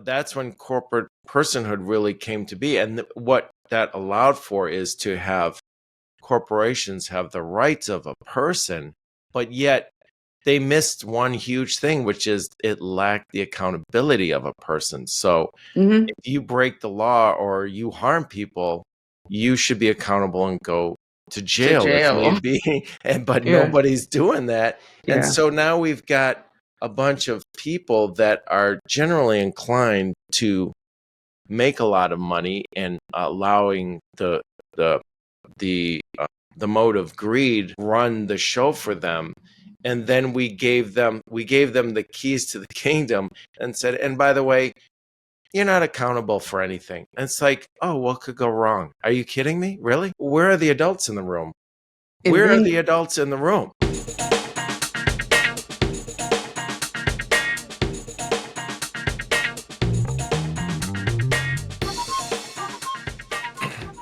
that's when corporate personhood really came to be. And what that allowed for is to have corporations have the rights of a person, but yet they missed one huge thing, which is it lacked the accountability of a person. So hmm if you break the law or you harm people, you should be accountable and go to To jail if jail. need be. But Yeah. nobody's doing that. And Yeah. so now we've got a bunch of people that are generally inclined to make a lot of money and allowing the the the mode of greed run the show for them. And then we gave them the keys to the kingdom and said, and by the way, you're not accountable for anything. And it's like, oh, what could go wrong? Are you kidding me? Really? Where are the adults in the room? And Where are the then, adults in the room?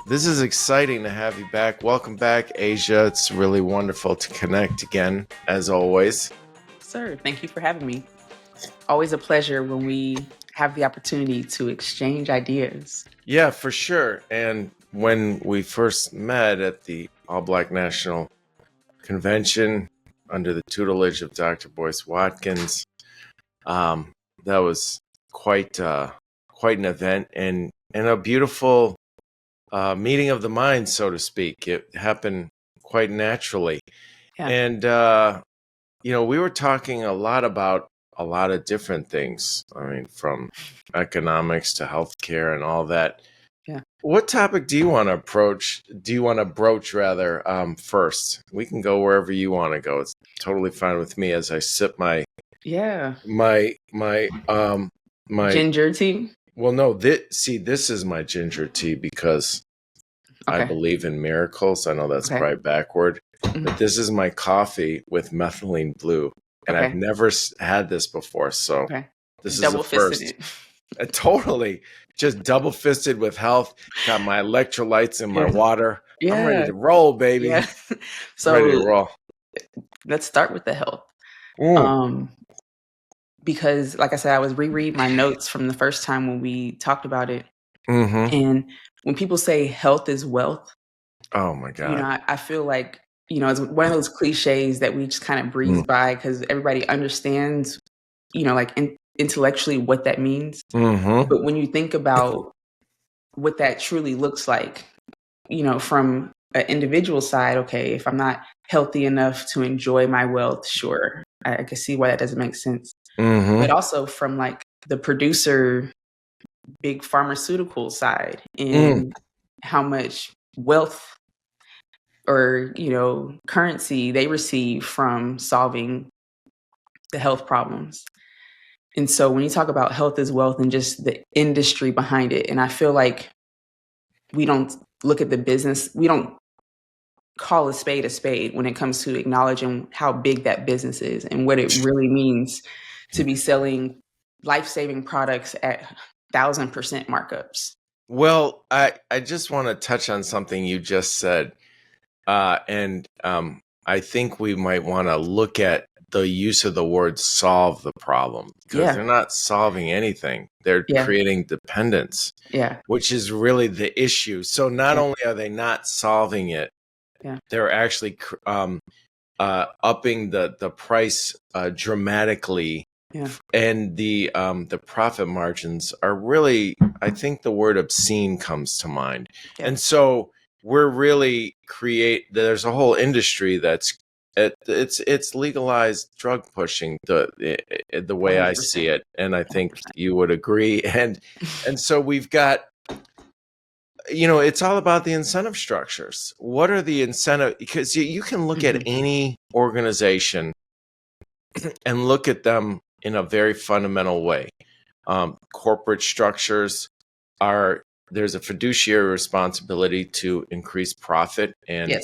This is exciting to have you back. Welcome back, Asia. It's really wonderful to connect again, as always. sir, thank you for having me. Always a pleasure when we have the opportunity to exchange ideas. Yeah, for sure. And when we first met at the All Black National Convention under the tutelage of Dr. Boyce Watkins, that was quite an event and a beautiful meeting of the mind, so to speak. It happened quite naturally. Yeah. And, we were talking a lot about a lot of different things. I mean, from economics to healthcare and all that. Yeah. What topic do you want to approach? Do you want to broach rather first? We can go wherever you want to go. It's totally fine with me as I sip my Yeah. my Ginger tea. well, no, this is my ginger tea because I Okay. believe in miracles. I know that's Okay. probably backward, Mhm. but this is my coffee with methylene blue, and I've Okay. never had this before. So Okay. this is a Double first. fisted Totally, just double fisted with health. Got my electrolytes in my it. water. I'm ready Yeah. to roll, baby. Yeah. Ready to So roll. let's start with the health. Mm. Because like I said, I was reread my notes from the first time when we talked about it. Mm-hmm. And when people say health is wealth, Oh my God. I feel like, it's one of those cliches that we just kind of breeze by because everybody understands, like intellectually what that means. Mm-hmm. But when you think about what that truly looks like, from an individual side, okay, if I'm not healthy enough to enjoy my wealth, sure, I can see why that doesn't make sense. Mm-hmm. But also from like the producer, big pharmaceutical side, and how much wealth or currency they receive from solving the health problems. And so when you talk about health as wealth and just the industry behind it, and I feel like we don't look at the business, we don't call a spade when it comes to acknowledging how big that business is and what it really means to be selling life-saving products at 1,000% markups. Well, I just want to touch on something you just said. And I think we might want to look at the use of the word solve the problem because they're not solving anything. They're creating dependence, which is really the issue. So not only are they not solving it, they're actually upping the price dramatically. And the profit margins are really, I think the word obscene comes to mind. And so we're really there's a whole industry that's it's legalized drug pushing the way 100%. I see it, and I think 100%. You would agree. And so we've got, it's all about the incentive structures. What are the incentive? Because you can look at any organization and look at them in a very fundamental way. Corporate structures there's a fiduciary responsibility to increase profit and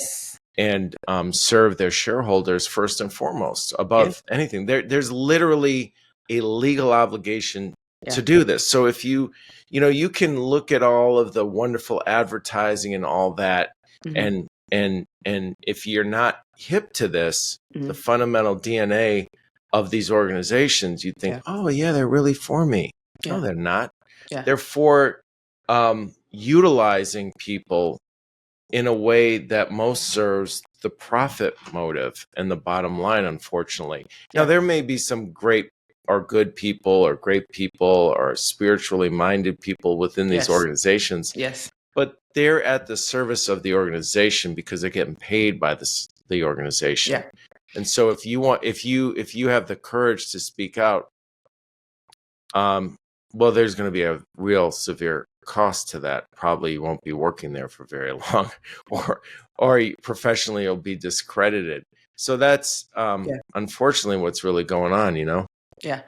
serve their shareholders first and foremost above anything. There's literally a legal obligation to do this. So if you can look at all of the wonderful advertising and all that, and if you're not hip to this, the fundamental DNA of these organizations, you think, oh yeah, they're really for me. No, they're not. Yeah. They're for utilizing people in a way that most serves the profit motive and the bottom line, unfortunately. Now, there may be some great or good people or great people or spiritually minded people within these organizations. Yes. But they're at the service of the organization because they're getting paid by the organization. Yeah. And so if you have the courage to speak out, well, there's going to be a real severe cost to that. Probably you won't be working there for very long, or professionally you'll be discredited. So that's unfortunately what's really going on, Yeah.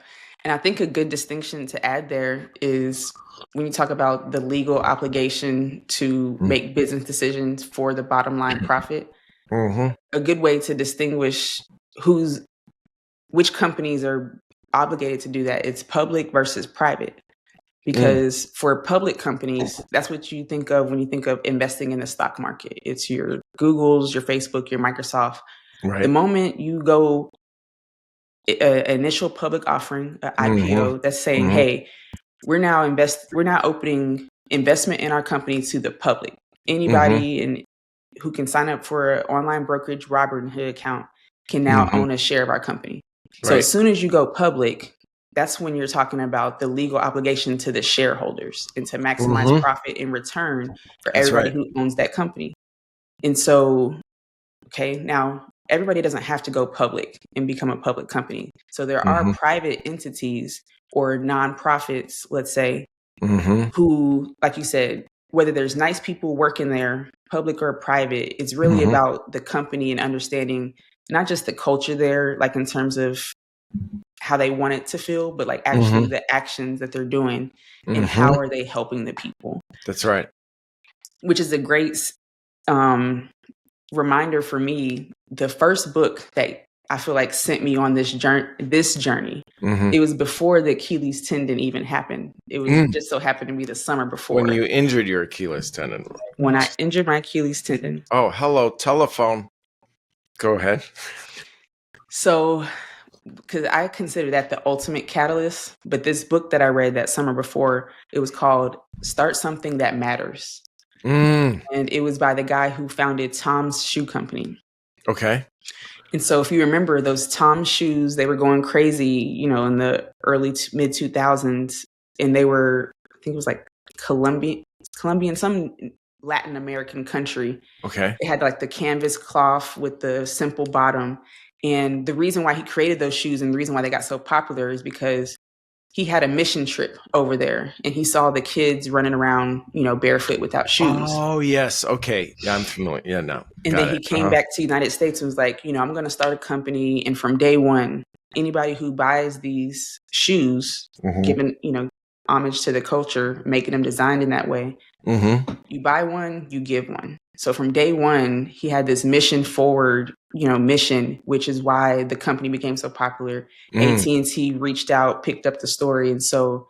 And I think a good distinction to add there is when you talk about the legal obligation to make business decisions for the bottom line profit, a good way to distinguish which companies are obligated to do that, it's public versus private. Because for public companies, that's what you think of when you think of investing in the stock market. It's your Googles, your Facebook, your Microsoft. Right. The moment you go initial public offering, an IPO, that's saying, hey, we're now opening investment in our company to the public. Anybody who can sign up for an online brokerage Robinhood account can now own a share of our company. So as soon as you go public, that's when you're talking about the legal obligation to the shareholders and to maximize profit in return for everybody who owns that company. And so, now everybody doesn't have to go public and become a public company. So there are private entities or nonprofits, let's say, who, like you said, whether there's nice people working there, public or private, it's really about the company and understanding not just the culture there, like in terms of how they want it to feel, but like actually the actions that they're doing and how are they helping the people. That's right. Which is a great reminder for me. The first book that I feel like sent me on this journey, it was before the Achilles tendon even happened. It was just so happened to be the summer before. When you injured your Achilles tendon. When I injured my Achilles tendon. Oh, hello, telephone. Go ahead. So, because I consider that the ultimate catalyst, but this book that I read that summer before, it was called Start Something That Matters. And it was by the guy who founded Tom's Shoe Company. Okay. And so if you remember those Tom's shoes, they were going crazy, in the early mid 2000s. And they were, I think it was like Colombian, some Latin American country. Okay. It had like the canvas cloth with the simple bottom. And the reason why he created those shoes and the reason why they got so popular is because he had a mission trip over there and he saw the kids running around, barefoot without shoes. Oh, yes. Okay. Yeah, I'm familiar. Yeah, no. And then he came back to the United States and was like, I'm going to start a company. And from day one, anybody who buys these shoes, giving, homage to the culture, making them designed in that way, you buy one, you give one. So from day one, he had this mission forward, mission, which is why the company became so popular. AT&T reached out, picked up the story. And so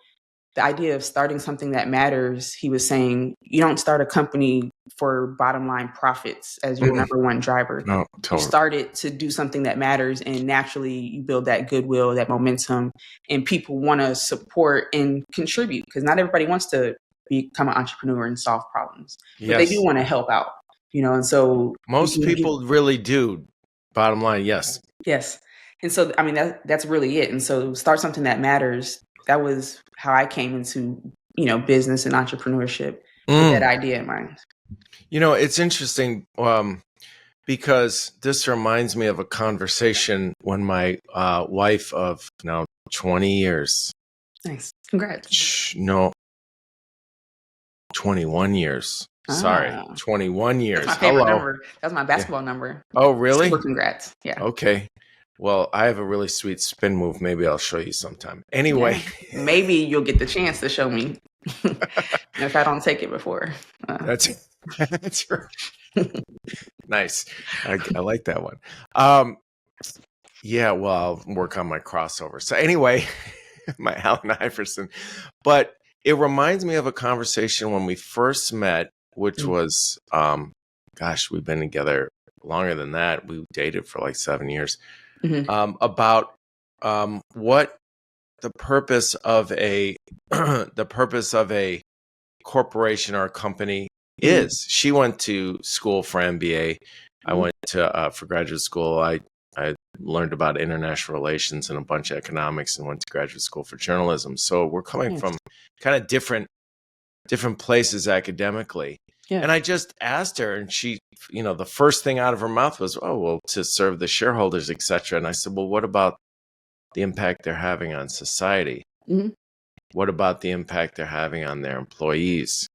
the idea of starting something that matters, he was saying, you don't start a company for bottom line profits as your number one driver. No, totally. You start it to do something that matters. And naturally you build that goodwill, that momentum, and people want to support and contribute because not everybody wants to become an entrepreneur and solve problems, but they do want to help out. And so most people really do. Bottom line, yes. Yes. And so, I mean, that's really it. And so start something that matters. That was how I came into, business and entrepreneurship with that idea in mind. It's interesting because this reminds me of a conversation when my wife of now 20 years. Nice. Congrats. No, 21 years. Sorry, 21 years. That's my favorite number. That's my basketball number. Oh, really? Super congrats. Yeah. Okay. Well, I have a really sweet spin move. Maybe I'll show you sometime. Anyway. Yeah. Maybe you'll get the chance to show me if I don't take it before. That's right. Nice. I like that one. Yeah, well, I'll work on my crossover. So anyway, my Allen Iverson. But it reminds me of a conversation when we first met, which was, we've been together longer than that. We dated for like 7 years. About what the purpose of a the purpose of a corporation or a company is. She went to school for MBA. I went to for graduate school. I learned about international relations and a bunch of economics, and went to graduate school for journalism. So we're coming from kind of different places academically. Yeah. And I just asked her, and she, the first thing out of her mouth was, "Oh, well, to serve the shareholders, etc." And I said, "Well, what about the impact they're having on society? Mm-hmm. What about the impact they're having on their employees?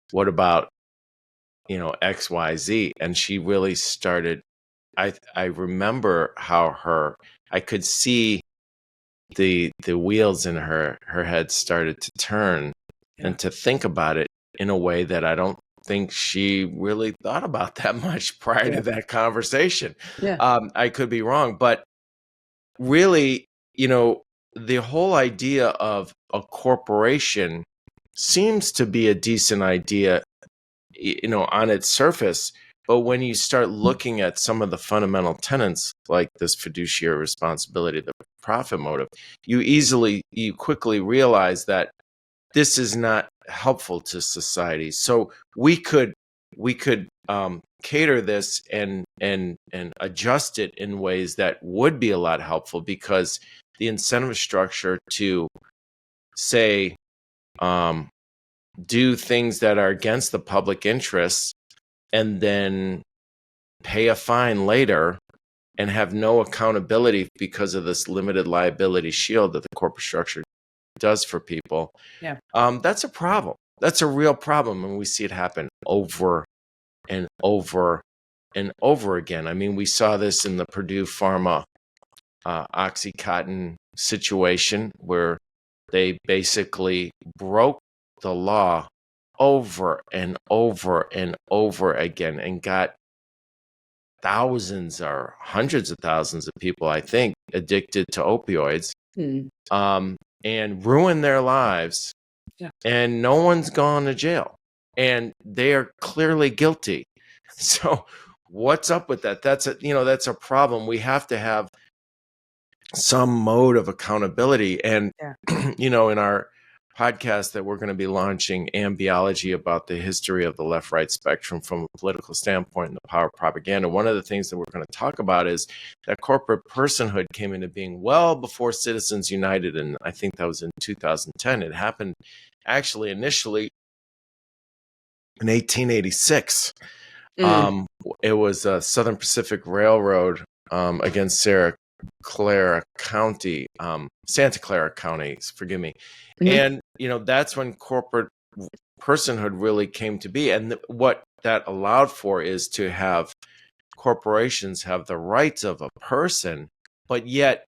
What about, X, Y, Z?" And she really started. I remember how I could see the wheels in her head started to turn and to think about it in a way that I don't think she really thought about that much prior to that conversation. I could be wrong, but really, the whole idea of a corporation seems to be a decent idea, on its surface. But when you start looking at some of the fundamental tenets, like this fiduciary responsibility, the profit motive, you quickly realize that this is not helpful to society. So we could cater this and adjust it in ways that would be a lot helpful, because the incentive structure to say do things that are against the public interest and then pay a fine later and have no accountability because of this limited liability shield that the corporate structure does for people. That's a problem. That's a real problem, and we see it happen over and over and over again. I mean, we saw this in the Purdue Pharma OxyContin situation, where they basically broke the law over and over and over again and got thousands or hundreds of thousands of people, I think, addicted to opioids, and ruined their lives. And no one's gone to jail, and they are clearly guilty. So what's up with that? That's a problem. We have to have some mode of accountability. And, in our podcast that we're going to be launching, Ambiology, about the history of the left-right spectrum from a political standpoint and the power of propaganda, one of the things that we're going to talk about is that corporate personhood came into being well before Citizens United, and I think that was in 2010. It happened actually initially in 1886. It was Southern Pacific Railroad against Santa Clara County, forgive me. And, that's when corporate personhood really came to be. And what that allowed for is to have corporations have the rights of a person, but yet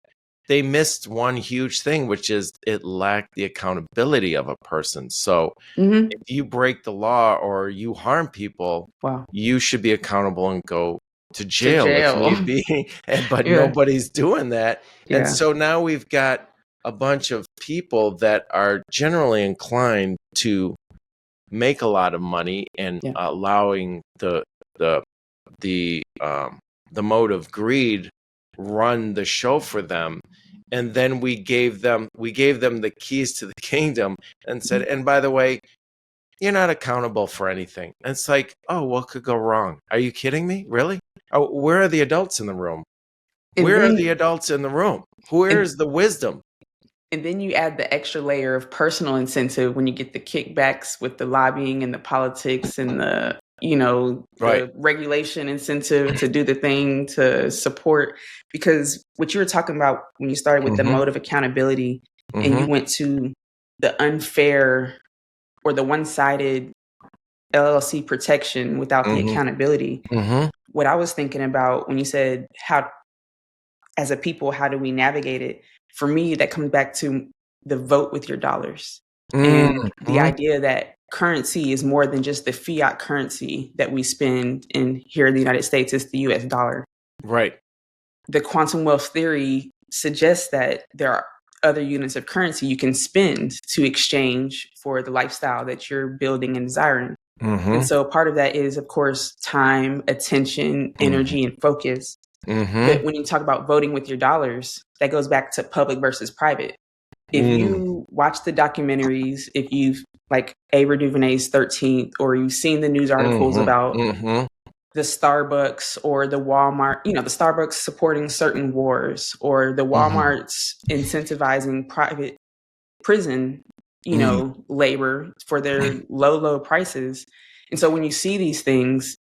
they missed one huge thing, which is it lacked the accountability of a person. So if you break the law or you harm people, you should be accountable and go to jail if need be. But nobody's doing that. And so now we've got a bunch of people that are generally inclined to make a lot of money and allowing the mode of greed run the show for them. And then we gave them the keys to the kingdom and said, and by the way, you're not accountable for anything. And it's like, oh, what could go wrong? Are you kidding me? Really? Oh, where are the adults in the room? Where are the adults in the room? Where is the wisdom? And then you add the extra layer of personal incentive when you get the kickbacks with the lobbying and the politics and the, the regulation incentive to do the thing to support. Because what you were talking about when you started with the mode of accountability and you went to the unfair or the one-sided LLC protection without the accountability. What I was thinking about when you said how, as a people, how do we navigate it? For me, that comes back to the vote with your dollars and the idea that currency is more than just the fiat currency that we spend in here in the United States. It's the US dollar. Right. The quantum wealth theory suggests that there are other units of currency you can spend to exchange for the lifestyle that you're building and desiring. And so part of that is, of course, time, attention, energy, and focus. But when you talk about voting with your dollars, that goes back to public versus private. If you watch the documentaries, if you've like Ava DuVernay's 13th, or you've seen the news articles about the Starbucks or the Walmart, the Starbucks supporting certain wars, or the Walmarts incentivizing private prison, labor for their low prices. And so when you see these things,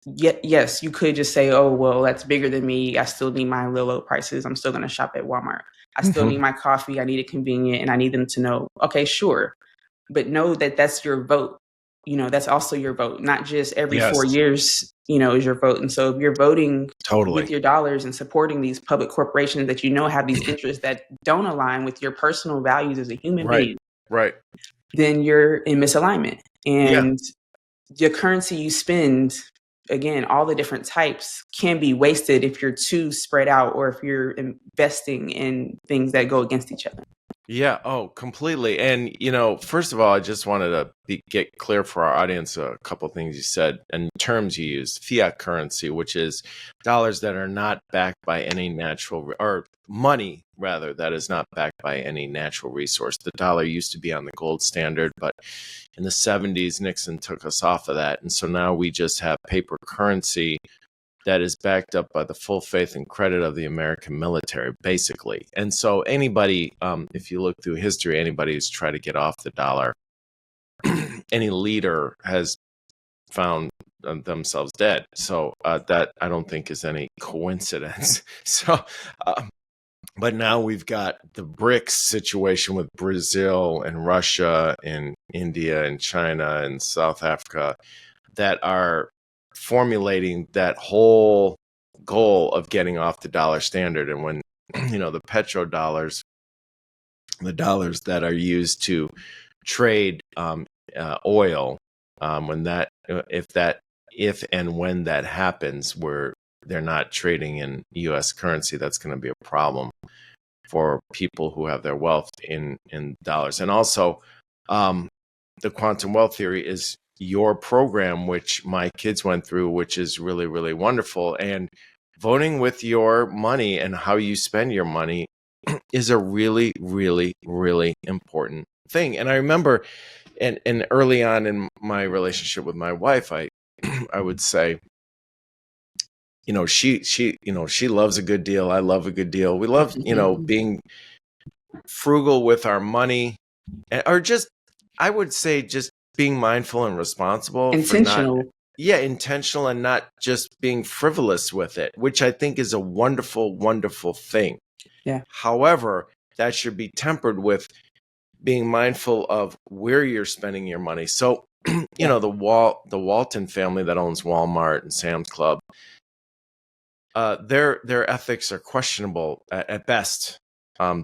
yes, you could just say, oh, well, that's bigger than me. I still need my low prices. I'm still going to shop at Walmart. I still need my coffee. I need it convenient, and I need them to know, okay, sure. But know that that's your vote. That's also your vote, not just every 4 years, is your vote. And so if you're voting with your dollars and supporting these public corporations that have these interests that don't align with your personal values as a human being, then you're in misalignment. And your currency you spend, again, all the different types, can be wasted if you're too spread out, or if you're investing in things that go against each other. Yeah. Oh, completely. And, first of all, I just wanted to get clear for our audience a couple of things you said and terms you used. Fiat currency, which is dollars that are not backed by any natural, or money, rather, that is not backed by any natural resource. The dollar used to be on the gold standard, but in the 70s, Nixon took us off of that. And so now we just have paper currency that is backed up by the full faith and credit of the American military, basically. And so anybody, if you look through history, anybody who's tried to get off the dollar, any leader has found themselves dead. So that I don't think is any coincidence. So, but now we've got the BRICS situation with Brazil and Russia and India and China and South Africa that are formulating that whole goal of getting off the dollar standard. And when the petrodollars, the dollars that are used to trade oil, if and when that happens, where they're not trading in U.S. currency, that's going to be a problem for people who have their wealth in dollars. And also, the quantum wealth theory is your program, which my kids went through, which is really, really wonderful. And voting with your money and how you spend your money is a really, really, really important thing. And I remember, and early on in my relationship with my wife, I would say, she loves a good deal. I love a good deal. We love, being frugal with our money, or just, I would say, just being mindful and responsible. Intentional. Intentional, and not just being frivolous with it, which I think is a wonderful, wonderful thing. Yeah. However, that should be tempered with being mindful of where you're spending your money. So, the Walton family that owns Walmart and Sam's Club, their ethics are questionable at best.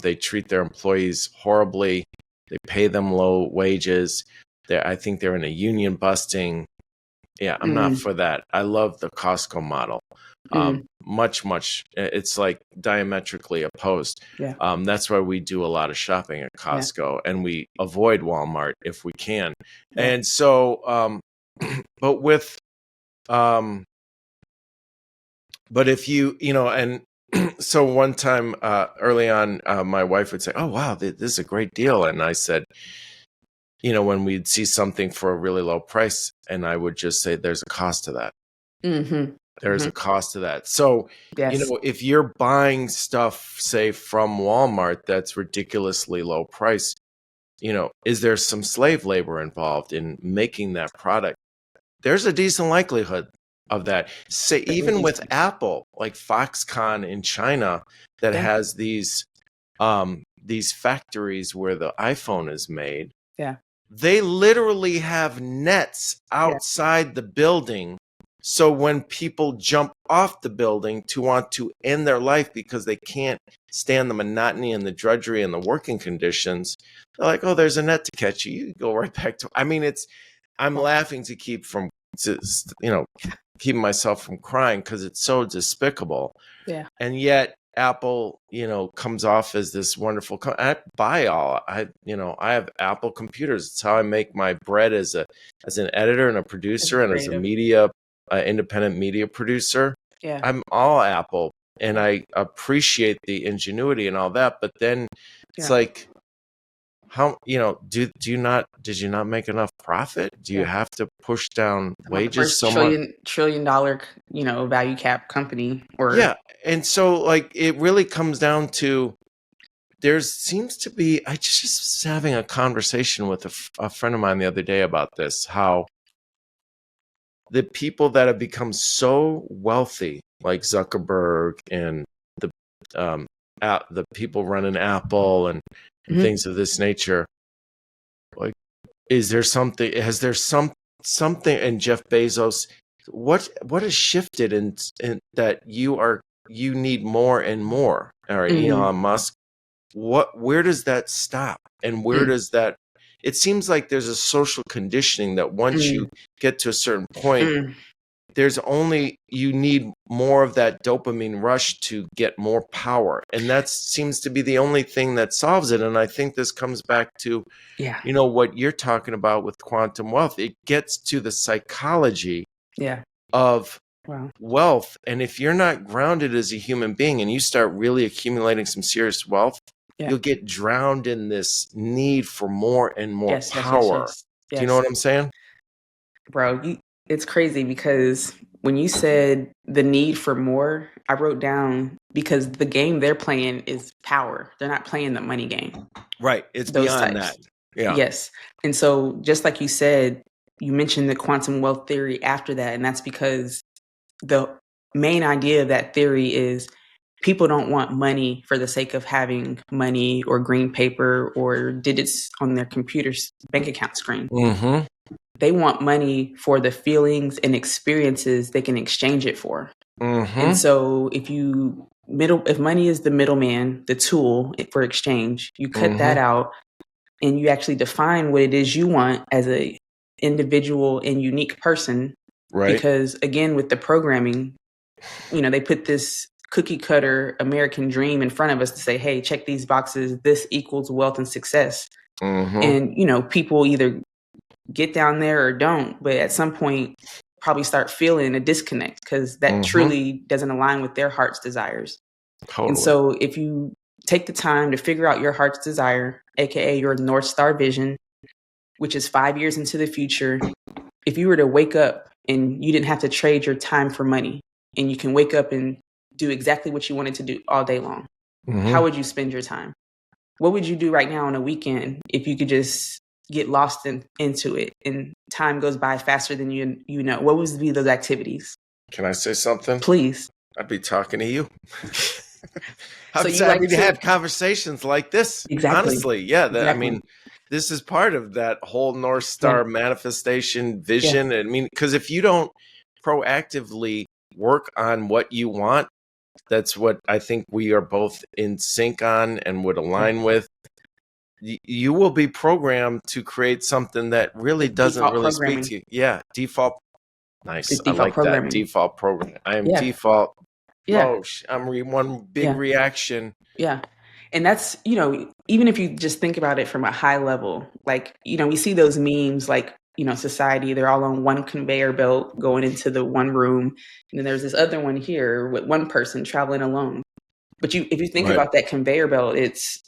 They treat their employees horribly. They pay them low wages. I think they're in a union busting. Yeah, I'm not for that. I love the Costco model. Much, it's like diametrically opposed. Yeah. That's why we do a lot of shopping at Costco, and we avoid Walmart if we can. Yeah. And so, but with, but if and so one time early on, my wife would say, "Oh, wow, this is a great deal." And I said, when we'd see something for a really low price, and I would just say, there's a cost to that. There's a cost to that. So, if you're buying stuff, say, from Walmart that's ridiculously low price, is there some slave labor involved in making that product? There's a decent likelihood of that. Say, even with Apple, like Foxconn in China, that has these factories where the iPhone is made. Yeah. They literally have nets outside the building. So when people jump off the building to want to end their life because they can't stand the monotony and the drudgery and the working conditions, they're like, "Oh, there's a net to catch you. You go right back to." I mean, I'm laughing to keep keeping myself from crying because it's so despicable. Yeah. And yet Apple, comes off as this wonderful. I buy all. I have Apple computers. It's how I make my bread as an editor and a producer and as a media, independent media producer. Yeah, I'm all Apple, and I appreciate the ingenuity and all that. But then it's like, how, did you not make enough profit? Do you have to push down About the wages first so much? trillion dollar, value cap company or Yeah. And so like, it really comes down to, there seems to be, I just was having a conversation with a friend of mine the other day about this, how the people that have become so wealthy, like Zuckerberg and um, the people running Apple and things of this nature, like, is there something? Has there something in Jeff Bezos? What has shifted in that you need more and more? Or Elon Musk, where does that stop, and where does that? It seems like there's a social conditioning that once you get to a certain point, you need more of that dopamine rush to get more power. And that seems to be the only thing that solves it. And I think this comes back to, what you're talking about with quantum wealth. It gets to the psychology of wealth. And if you're not grounded as a human being and you start really accumulating some serious wealth, you'll get drowned in this need for more and more power. Yes. Do you know what I'm saying? Bro, it's crazy because when you said the need for more, I wrote down because the game they're playing is power. They're not playing the money game. Right. It's those beyond types. that. Yeah. Yes. And so just like you said, you mentioned the quantum wealth theory after that. And that's because the main idea of that theory is people don't want money for the sake of having money or green paper or digits on their computer's bank account screen. They want money for the feelings and experiences they can exchange it for. And so if money is the middleman, the tool for exchange, you cut that out and you actually define what it is you want as a individual and unique person. Right. Because again, with the programming, they put this cookie cutter American dream in front of us to say, hey, check these boxes. This equals wealth and success. And, people either get down there or don't, but at some point probably start feeling a disconnect because that truly doesn't align with their heart's desires. Totally. And so if you take the time to figure out your heart's desire, aka your North Star vision, which is 5 years into the future, if you were to wake up and you didn't have to trade your time for money and you can wake up and do exactly what you wanted to do all day long, how would you spend your time? What would you do right now on a weekend if you could just get lost into it and time goes by faster than you know? What would be those activities? Can I say something? Please. I'd be talking to you. I'm so happy to have conversations like this. Exactly. Honestly, yeah. I mean, this is part of that whole North Star manifestation vision. I mean, because if you don't proactively work on what you want, that's what I think we are both in sync on and would align with. You will be programmed to create something that really doesn't really speak to you. Yeah, default. Nice. I like that. Default programming. I am default. Yeah. I'm one big reaction. Yeah. And that's, even if you just think about it from a high level, like, we see those memes like, society, they're all on one conveyor belt going into the one room. And then there's this other one here with one person traveling alone. But if you think about that conveyor belt, it's,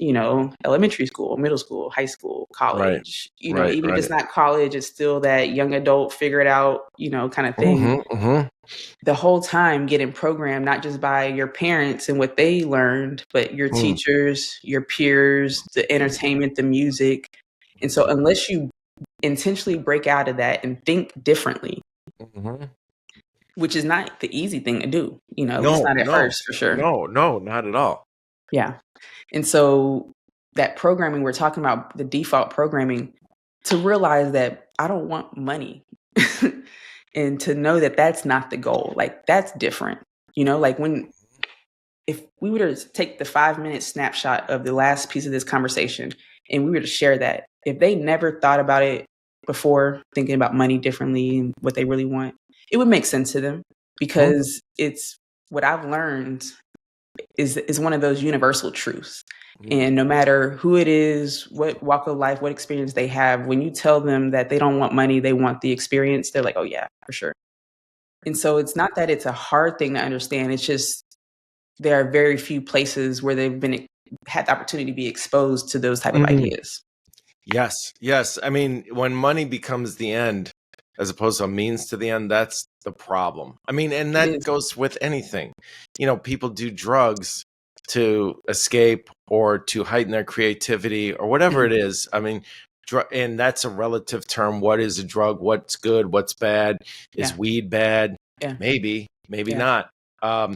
elementary school, middle school, high school, college, even if it's not college, it's still that young adult, figure it out, kind of thing. The whole time getting programmed, not just by your parents and what they learned, but your teachers, your peers, the entertainment, the music. And so unless you intentionally break out of that and think differently, which is not the easy thing to do, at least not at first, for sure. No, not at all. Yeah. And so that programming we're talking about, the default programming, to realize that I don't want money and to know that that's not the goal, like that's different, like if we were to take the 5-minute snapshot of the last piece of this conversation and we were to share that, if they never thought about it before, thinking about money differently and what they really want, it would make sense to them because it's what I've learned is one of those universal truths. And no matter who it is, what walk of life, what experience they have, when you tell them that they don't want money, they want the experience, they're like, oh yeah, for sure. And so it's not that it's a hard thing to understand. It's just there are very few places where they've had the opportunity to be exposed to those type of ideas. Yes, yes. I mean, when money becomes the end as opposed to a means to the end, that's the problem. I mean, and It that is. goes with anything. People do drugs to escape or to heighten their creativity or whatever it is. I mean, and that's a relative term. What is a drug? What's good? What's bad? Is Yeah. weed bad? Yeah. Maybe, maybe Yeah. not.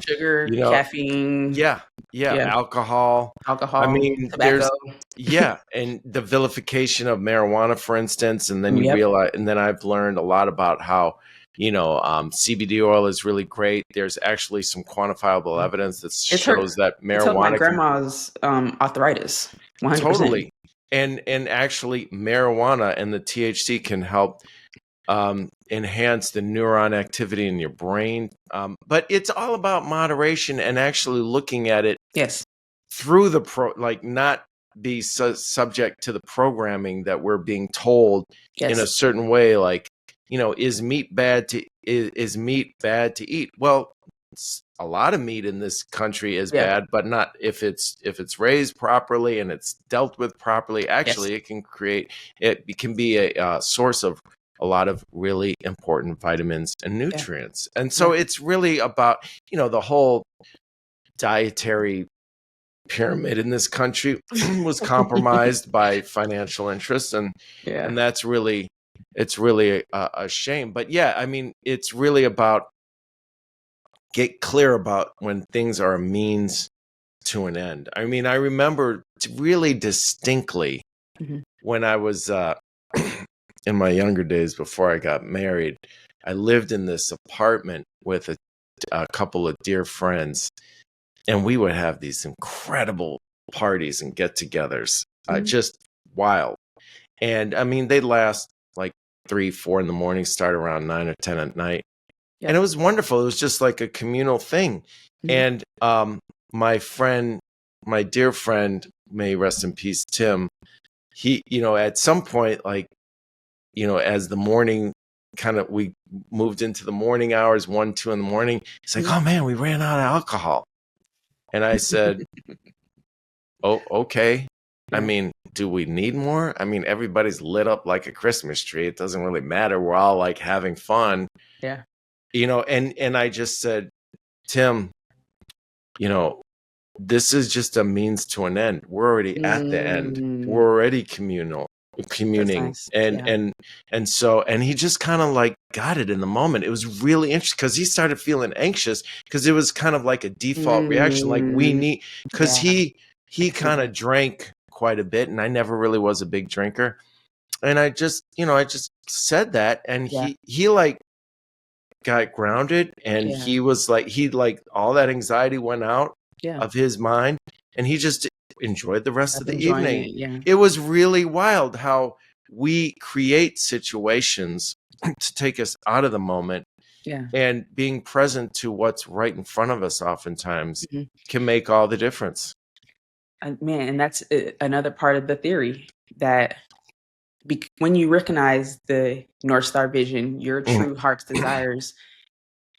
Sugar, You know, caffeine, yeah, yeah, yeah, alcohol. I alcohol, mean, tobacco. yeah, and the vilification of marijuana, for instance, and then you Yep. realize, and then I've learned a lot about how, CBD oil is really great. There's actually some quantifiable evidence that It's shows hurt. that It's helped my marijuana can grandma's arthritis. 100%. totally, and actually marijuana and the THC can help enhance the neuron activity in your brain. But it's all about moderation and actually looking at it Yes. through not be subject to the programming that we're being told in a Yes. certain way. Like, is meat is meat bad to eat? Well, a lot of meat in this country is Yeah. bad, but not if it's raised properly and it's dealt with properly. Yes. Actually, it can be a source of a lot of really important vitamins and nutrients. And so it's really about, the whole dietary pyramid in this country was compromised by financial interests, and that's really, it's really a shame. But yeah, I mean, it's really about get clear about when things are a means to an end. I mean, I remember really distinctly when I was in my younger days before I got married, I lived in this apartment with a couple of dear friends, and we would have these incredible parties and get-togethers, just wild. And I mean, they'd last like 3, 4 in the morning, start around 9 or 10 at night, and it was wonderful. It was just like a communal thing. And my dear friend, may rest in peace, Tim. He, at some point, like, as the morning we moved into the morning hours, 1, 2 in the morning. He's like, "Oh man, we ran out of alcohol." And I said, "Oh, okay. I mean, do we need more? I mean, everybody's lit up like a Christmas tree. It doesn't really matter. We're all like having fun." Yeah. And I just said, "Tim, this is just a means to an end. We're already at the end. We're already communing." Nice. And so, and he just kind of like got it in the moment. It was really interesting because he started feeling anxious because it was kind of like a default reaction, like we need, because he kind of drank quite a bit, and I never really was a big drinker. And I just said that, and he like got grounded, and he was like, all that anxiety went out of his mind, and he just enjoyed the rest of the evening. It was really wild how we create situations to take us out of the moment, and being present to what's right in front of us oftentimes can make all the difference. Man, and that's another part of the theory that when you recognize the North Star vision, your true heart's desires,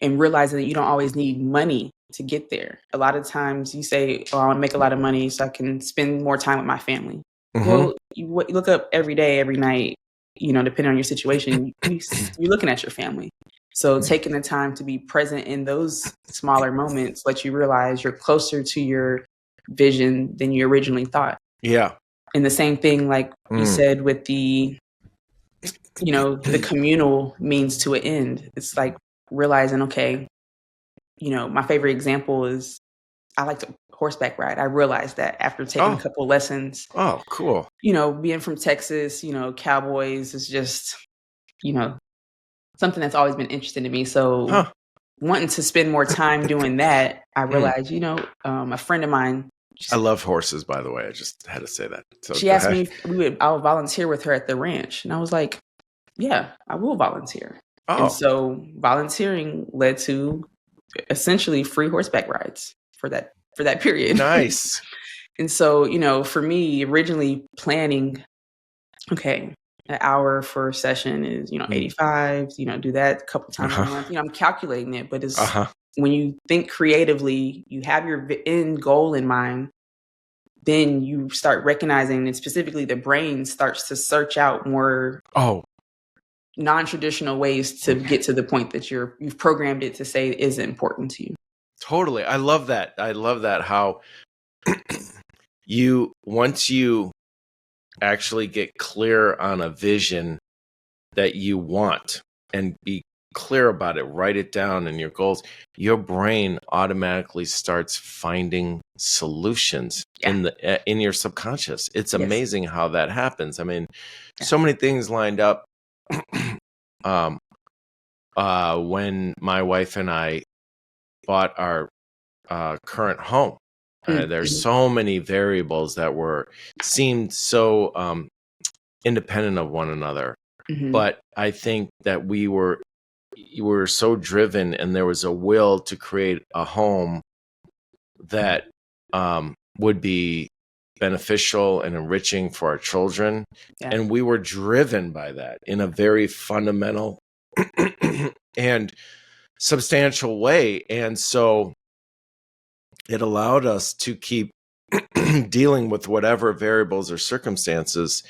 and realizing that you don't always need money to get there. A lot of times you say, "Oh, I want to make a lot of money so I can spend more time with my family." Well, you look up every day, every night, depending on your situation, you're looking at your family. So taking the time to be present in those smaller moments lets you realize you're closer to your vision than you originally thought. Yeah. And the same thing, like you said, with the communal means to an end. It's like realizing, okay, my favorite example is I like to horseback ride. I realized that after taking a couple lessons. Oh, cool. Being from Texas, cowboys is just, something that's always been interesting to me. So wanting to spend more time doing that, I realized, a friend of mine. I love horses, by the way. I just had to say that. So she asked me if I would volunteer with her at the ranch. And I was like, yeah, I will volunteer. And so volunteering led to essentially free horseback rides for that period. Nice. And so, for me, originally planning, okay, an hour for a session is, 85, do that a couple times a month. I'm calculating it, but it's when you think creatively, you have your end goal in mind, then you start recognizing, and specifically the brain starts to search out more non-traditional ways to get to the point that you've programmed it to say is important to you. Totally. I love that. How once you actually get clear on a vision that you want and be clear about it, write it down in your goals, your brain automatically starts finding solutions in your subconscious. It's amazing how that happens. I mean, so many things lined up when my wife and I bought our current home. There's so many variables that seemed so independent of one another. But I think that we were so driven, and there was a will to create a home that would be beneficial and enriching for our children. And we were driven by that in a very fundamental and substantial way. And so it allowed us to keep dealing with whatever variables or circumstances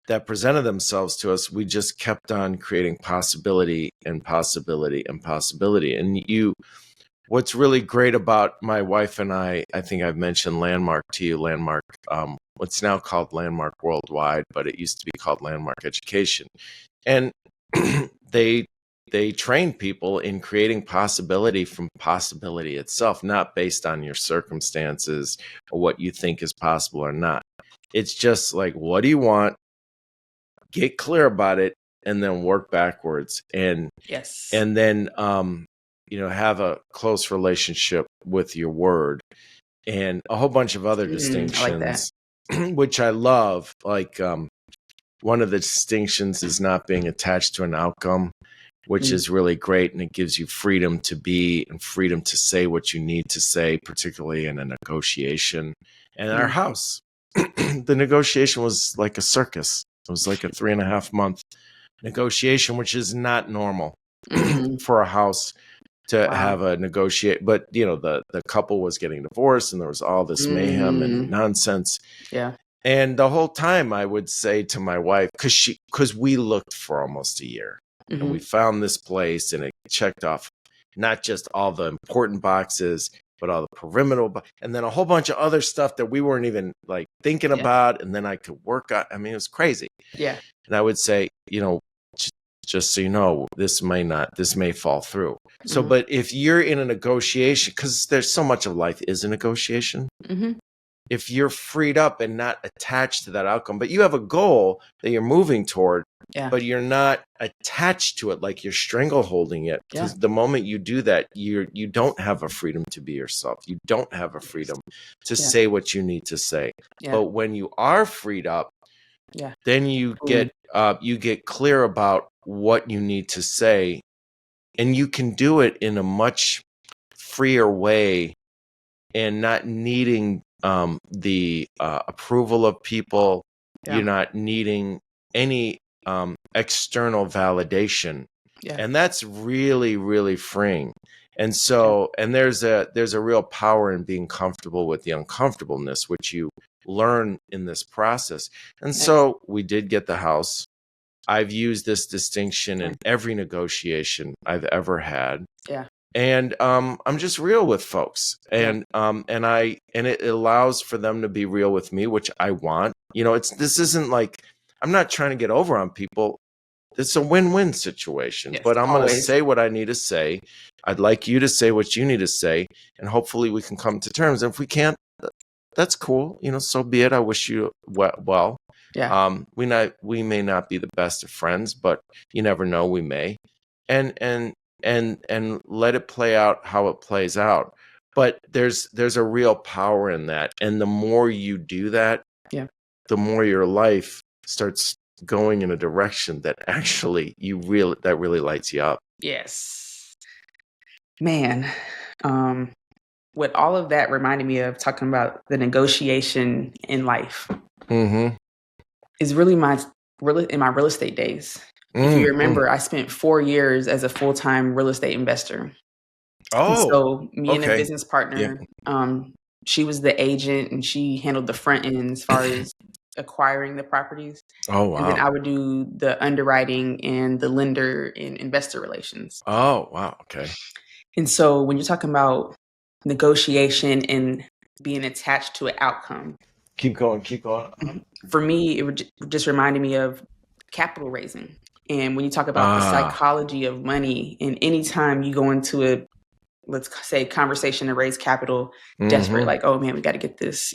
that presented themselves to us. We just kept on creating possibility and possibility and possibility. And what's really great about my wife and I think I've mentioned Landmark to you. Landmark, what's now called Landmark Worldwide, but it used to be called Landmark Education. And they train people in creating possibility from possibility itself, not based on your circumstances or what you think is possible or not. It's just like, what do you want? Get clear about it, and then work backwards. And then have a close relationship with your word, and a whole bunch of other distinctions, which I love. Like one of the distinctions is not being attached to an outcome, which is really great, and it gives you freedom to be and freedom to say what you need to say, particularly in a negotiation. And our house, the negotiation was like a circus. It was like a 3.5 month negotiation, which is not normal for a house to have a negotiate. But the couple was getting divorced, and there was all this mayhem and nonsense. And the whole time I would say to my wife, because we looked for almost a year. And we found this place, and it checked off not just all the important boxes, but all the perimeter, and then a whole bunch of other stuff that we weren't even like thinking about. And then I could work on. I mean, it was crazy. And I would say, just so you know, this may fall through. So, but if you're in a negotiation, because there's so much of life is a negotiation. If you're freed up and not attached to that outcome, but you have a goal that you're moving toward, but you're not attached to it, like you're strangleholding it. Because the moment you do that, you don't have a freedom to be yourself. You don't have a freedom to say what you need to say. But when you are freed up, then you get clear about what you need to say, and you can do it in a much freer way, and not needing the approval of people. You're not needing any external validation, and that's really, really freeing. And so, and there's a real power in being comfortable with the uncomfortableness, which you learn in this process. And so we did get the house. I've used this distinction in every negotiation I've ever had. And I'm just real with folks, and it allows for them to be real with me, which I want. This isn't like I'm not trying to get over on people. It's a win-win situation. But I'm going to say what I need to say. I'd like you to say what you need to say, and hopefully we can come to terms. And if we can't, that's cool. So be it. I wish you well. We may not be the best of friends, but you never know. We may, and let it play out how it plays out. But there's a real power in that, and the more you do that, the more your life starts going in a direction that actually that really lights you up. Yes, man. What all of that reminded me of, talking about the negotiation in life, is really in my real estate days. If you remember, I spent 4 years as a full-time real estate investor. And so me and a business partner, she was the agent and she handled the front end as far as acquiring the properties. Oh, And then wow. I would do the underwriting and the lender and investor relations. Oh, wow. Okay. And so when you're talking about negotiation and being attached to an outcome, Keep going. for me, it just reminded me of capital raising. And when you talk about the Ah. psychology of money, and anytime you go into a, let's say, conversation to raise capital, desperate, like, oh man, we got to get this,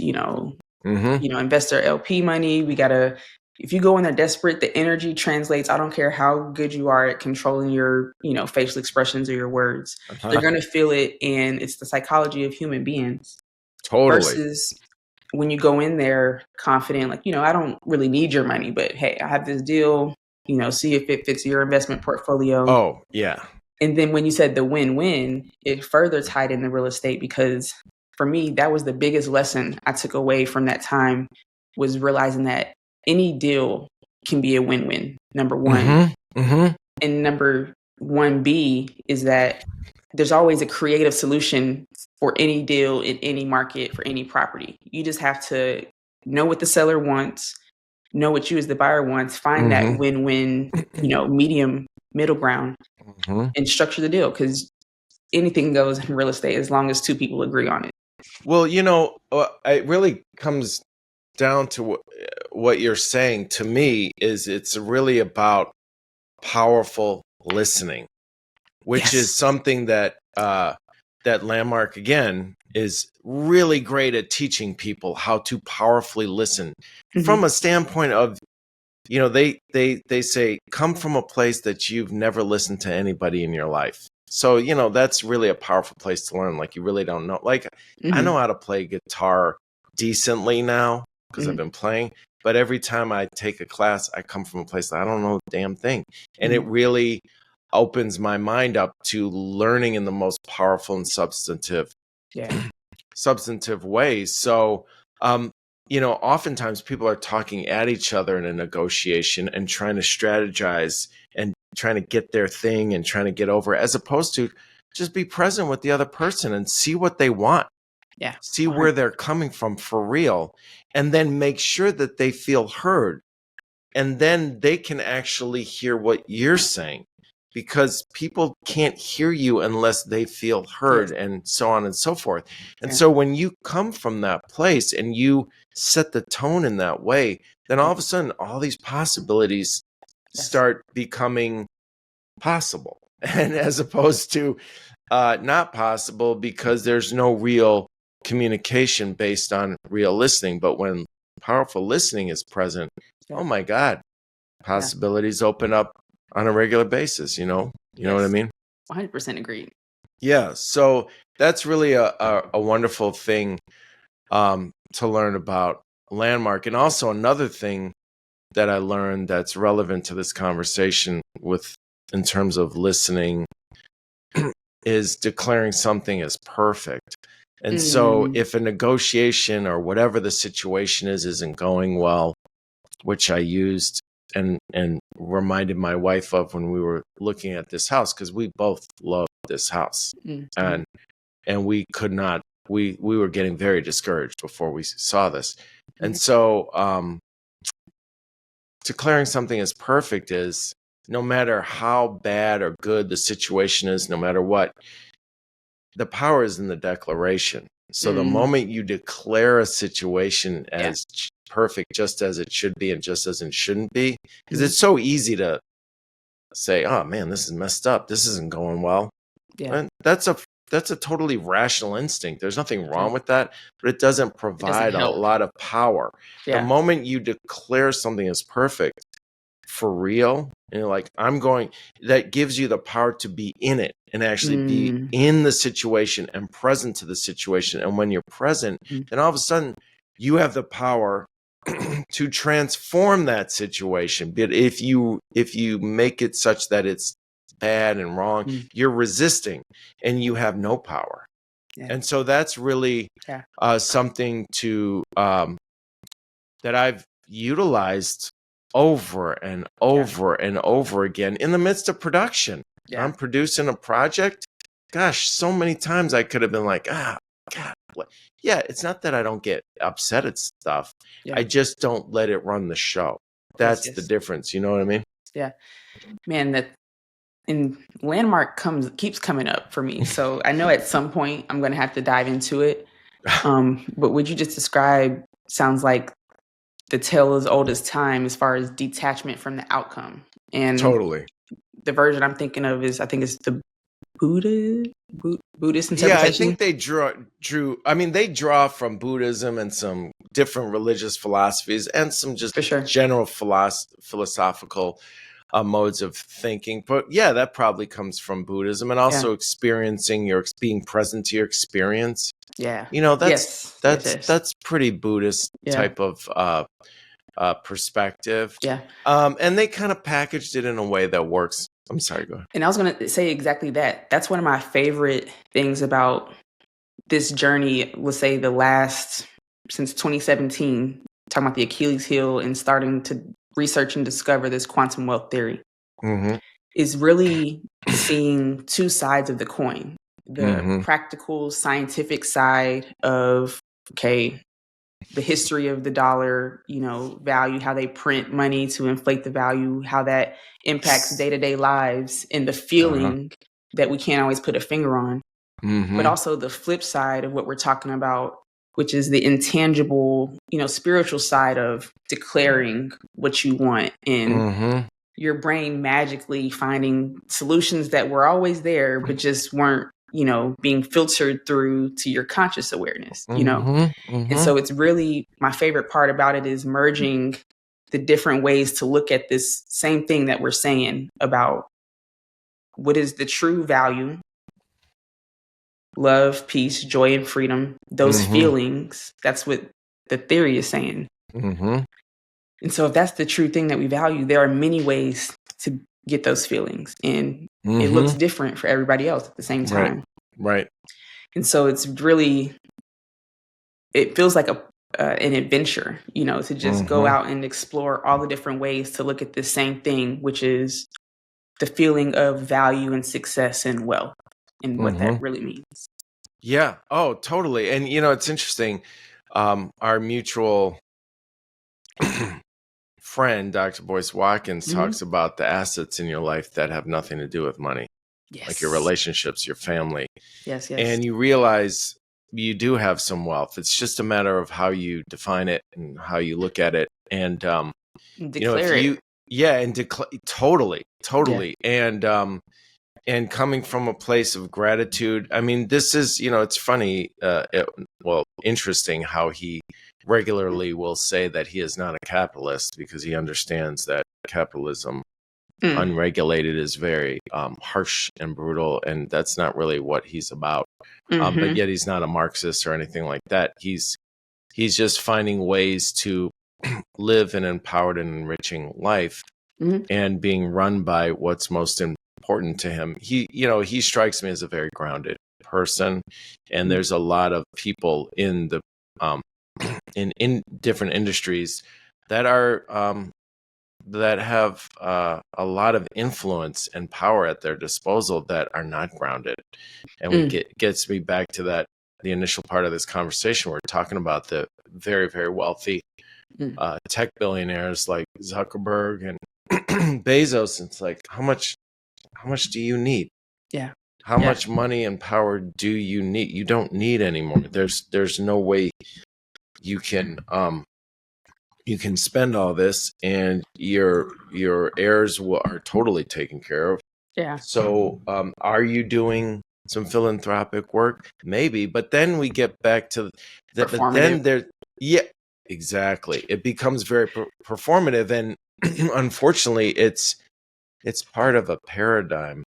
investor LP money. We got to, if you go in there desperate, the energy translates. I don't care how good you are at controlling your, facial expressions or your words. They're going to feel it. And it's the psychology of human beings. Totally. Versus when you go in there confident, like, I don't really need your money, but hey, I have this deal, see if it fits your investment portfolio. Oh, yeah. And then when you said the win-win, it further tied in the real estate, because for me, that was the biggest lesson I took away from that time, was realizing that any deal can be a win-win, number one. And number 1B is that there's always a creative solution for any deal in any market for any property. You just have to know what the seller wants, know what you as the buyer wants, find that win-win, middle ground, and structure the deal, because anything goes in real estate as long as two people agree on it. Well, it really comes down to what you're saying to me is it's really about powerful listening, which is something that that Landmark, again, is really great at teaching people how to powerfully listen from a standpoint of, they say, come from a place that you've never listened to anybody in your life. So, that's really a powerful place to learn. Like, you really don't know. Like, I know how to play guitar decently now because I've been playing. But every time I take a class, I come from a place that I don't know a damn thing. And it really opens my mind up to learning in the most powerful and substantive ways. So, oftentimes people are talking at each other in a negotiation and trying to strategize and trying to get their thing and trying to get over, as opposed to just be present with the other person and see what they want. Yeah. See where they're coming from for real, and then make sure that they feel heard. And then they can actually hear what you're saying, because people can't hear you unless they feel heard, and so on and so forth. And so when you come from that place and you set the tone in that way, then all of a sudden, all these possibilities start becoming possible, and as opposed to not possible, because there's no real communication based on real listening. But when powerful listening is present, oh my God, possibilities open up on a regular basis, you know what I mean? 100% agreed. Yeah. So that's really a wonderful thing to learn about Landmark. And also another thing that I learned that's relevant to this conversation in terms of listening is declaring something as perfect. And so if a negotiation or whatever the situation isn't going well, which I used and reminded my wife of when we were looking at this house, because we both loved this house, and we could not, we were getting very discouraged before we saw this. And so declaring something as perfect is, no matter how bad or good the situation is, no matter what, the power is in the declaration. So the moment you declare a situation as perfect, just as it should be and just as it shouldn't be, because it's so easy to say, oh man, this is messed up, this isn't going well. And that's a totally rational instinct. There's nothing wrong with that, but it doesn't provide a lot of power. The moment you declare something as perfect for real, and you're like, that gives you the power to be in it and actually be in the situation and present to the situation. And when you're present, then all of a sudden you have the power to transform that situation. But if you make it such that it's bad and wrong, you're resisting and you have no power. And so that's really something to that I've utilized over and over and over again in the midst of production. I'm producing a project. Gosh, so many times I could have been like, God, example. Yeah, it's not that I don't get upset at stuff. Yeah. I just don't let it run the show. That's the difference. You know what I mean? Yeah. Man, that and landmark keeps coming up for me. So I know at some point I'm going to have to dive into it. But what you just described sounds like the tale as old as time as far as detachment from the outcome. And Totally. the version I'm thinking of is, I think it's the Buddhist interpretation. Yeah, I think they they draw from Buddhism and some different religious philosophies and some just general philosophical modes of thinking. But yeah, that probably comes from Buddhism, and also experiencing being present to your experience. Yeah. You know, that's pretty Buddhist type of perspective. Yeah. And they kind of packaged it in a way that works. I'm sorry, go ahead. And I was going to say exactly that. That's one of my favorite things about this journey, let's say since 2017, talking about the Achilles heel and starting to research and discover this quantum wealth theory, is really seeing two sides of the coin. The practical scientific side of, the history of the dollar, value, how they print money to inflate the value, how that impacts day-to-day lives, and the feeling that we can't always put a finger on. But also the flip side of what we're talking about, which is the intangible, spiritual side of declaring what you want and your brain magically finding solutions that were always there, but just weren't, being filtered through to your conscious awareness, And so it's really, my favorite part about it is merging the different ways to look at this same thing that we're saying about what is the true value, love, peace, joy, and freedom, those feelings. That's what the theory is saying. And so if that's the true thing that we value, there are many ways to get those feelings. And it looks different for everybody else at the same time. Right. And so it's really, it feels like an adventure, to just go out and explore all the different ways to look at the same thing, which is the feeling of value and success and wealth and what that really means. Yeah. Oh, totally. And, it's interesting. Our mutual friend, Dr. Boyce Watkins, talks about the assets in your life that have nothing to do with money. Yes. Like your relationships, your family. Yes. And you realize you do have some wealth. It's just a matter of how you define it and how you look at it. And, declare it. Yeah. And totally. Yeah. And coming from a place of gratitude. I mean, this is, it's funny, interesting how he regularly will say that he is not a capitalist because he understands that capitalism unregulated is very harsh and brutal, and that's not really what he's about. But yet he's not a Marxist or anything like that. He's just finding ways to live an empowered and enriching life and being run by what's most important to him. He strikes me as a very grounded person, and there's a lot of people in the in different industries that are that have a lot of influence and power at their disposal that are not grounded. And gets me back to the initial part of this conversation. We're talking about the very, very wealthy tech billionaires like Zuckerberg and Bezos. It's like, how much do you need? Yeah. How much money and power do you need? You don't need anymore. There's no way you can spend all this, and your heirs are totally taken care of. Yeah. So, are you doing some philanthropic work? Maybe, but then we get back to that. But then exactly. It becomes very performative, and unfortunately, it's part of a paradigm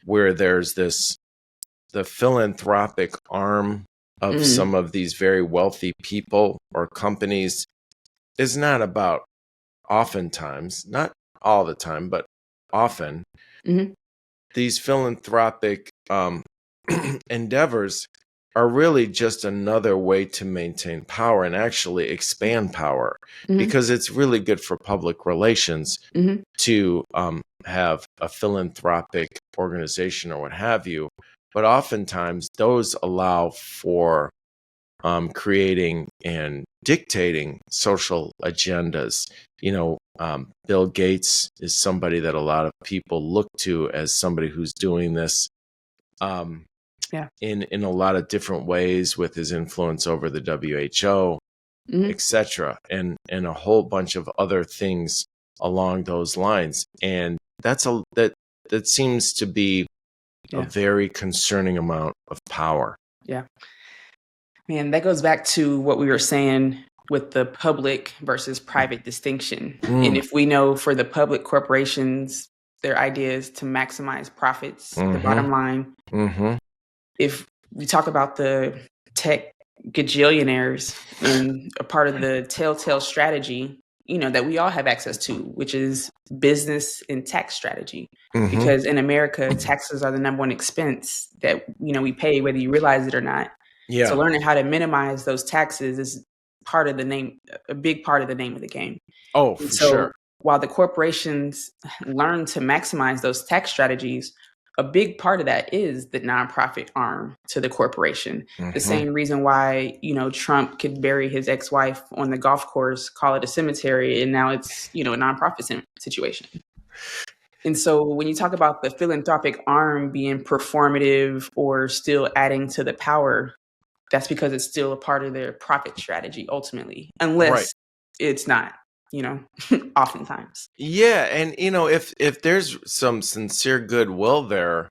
where there's the philanthropic arm of some of these very wealthy people or companies is not about, oftentimes, not all the time, but often, these philanthropic endeavors are really just another way to maintain power and actually expand power, because it's really good for public relations to have a philanthropic organization or what have you. But oftentimes those allow for creating and dictating social agendas. Bill Gates is somebody that a lot of people look to as somebody who's doing this in a lot of different ways with his influence over the WHO, etc., and a whole bunch of other things along those lines. And that seems to be a very concerning amount of power. Yeah. Man, that goes back to what we were saying with the public versus private distinction. And if we know for the public corporations, their idea is to maximize profits, the bottom line. If we talk about the tech gajillionaires and a part of the telltale strategy, that we all have access to, which is business and tax strategy. Because in America, taxes are the number one expense that, we pay, whether you realize it or not. Yeah. So learning how to minimize those taxes is part of the name, a big part of the name of the game. Oh, for sure. While the corporations learn to maximize those tax strategies, a big part of that is the nonprofit arm to the corporation. The same reason why, Trump could bury his ex-wife on the golf course, call it a cemetery, and now it's, a nonprofit situation. And so when you talk about the philanthropic arm being performative or still adding to the power, that's because it's still a part of their profit strategy ultimately, unless it's not, oftentimes. Yeah. And, if there's some sincere goodwill there,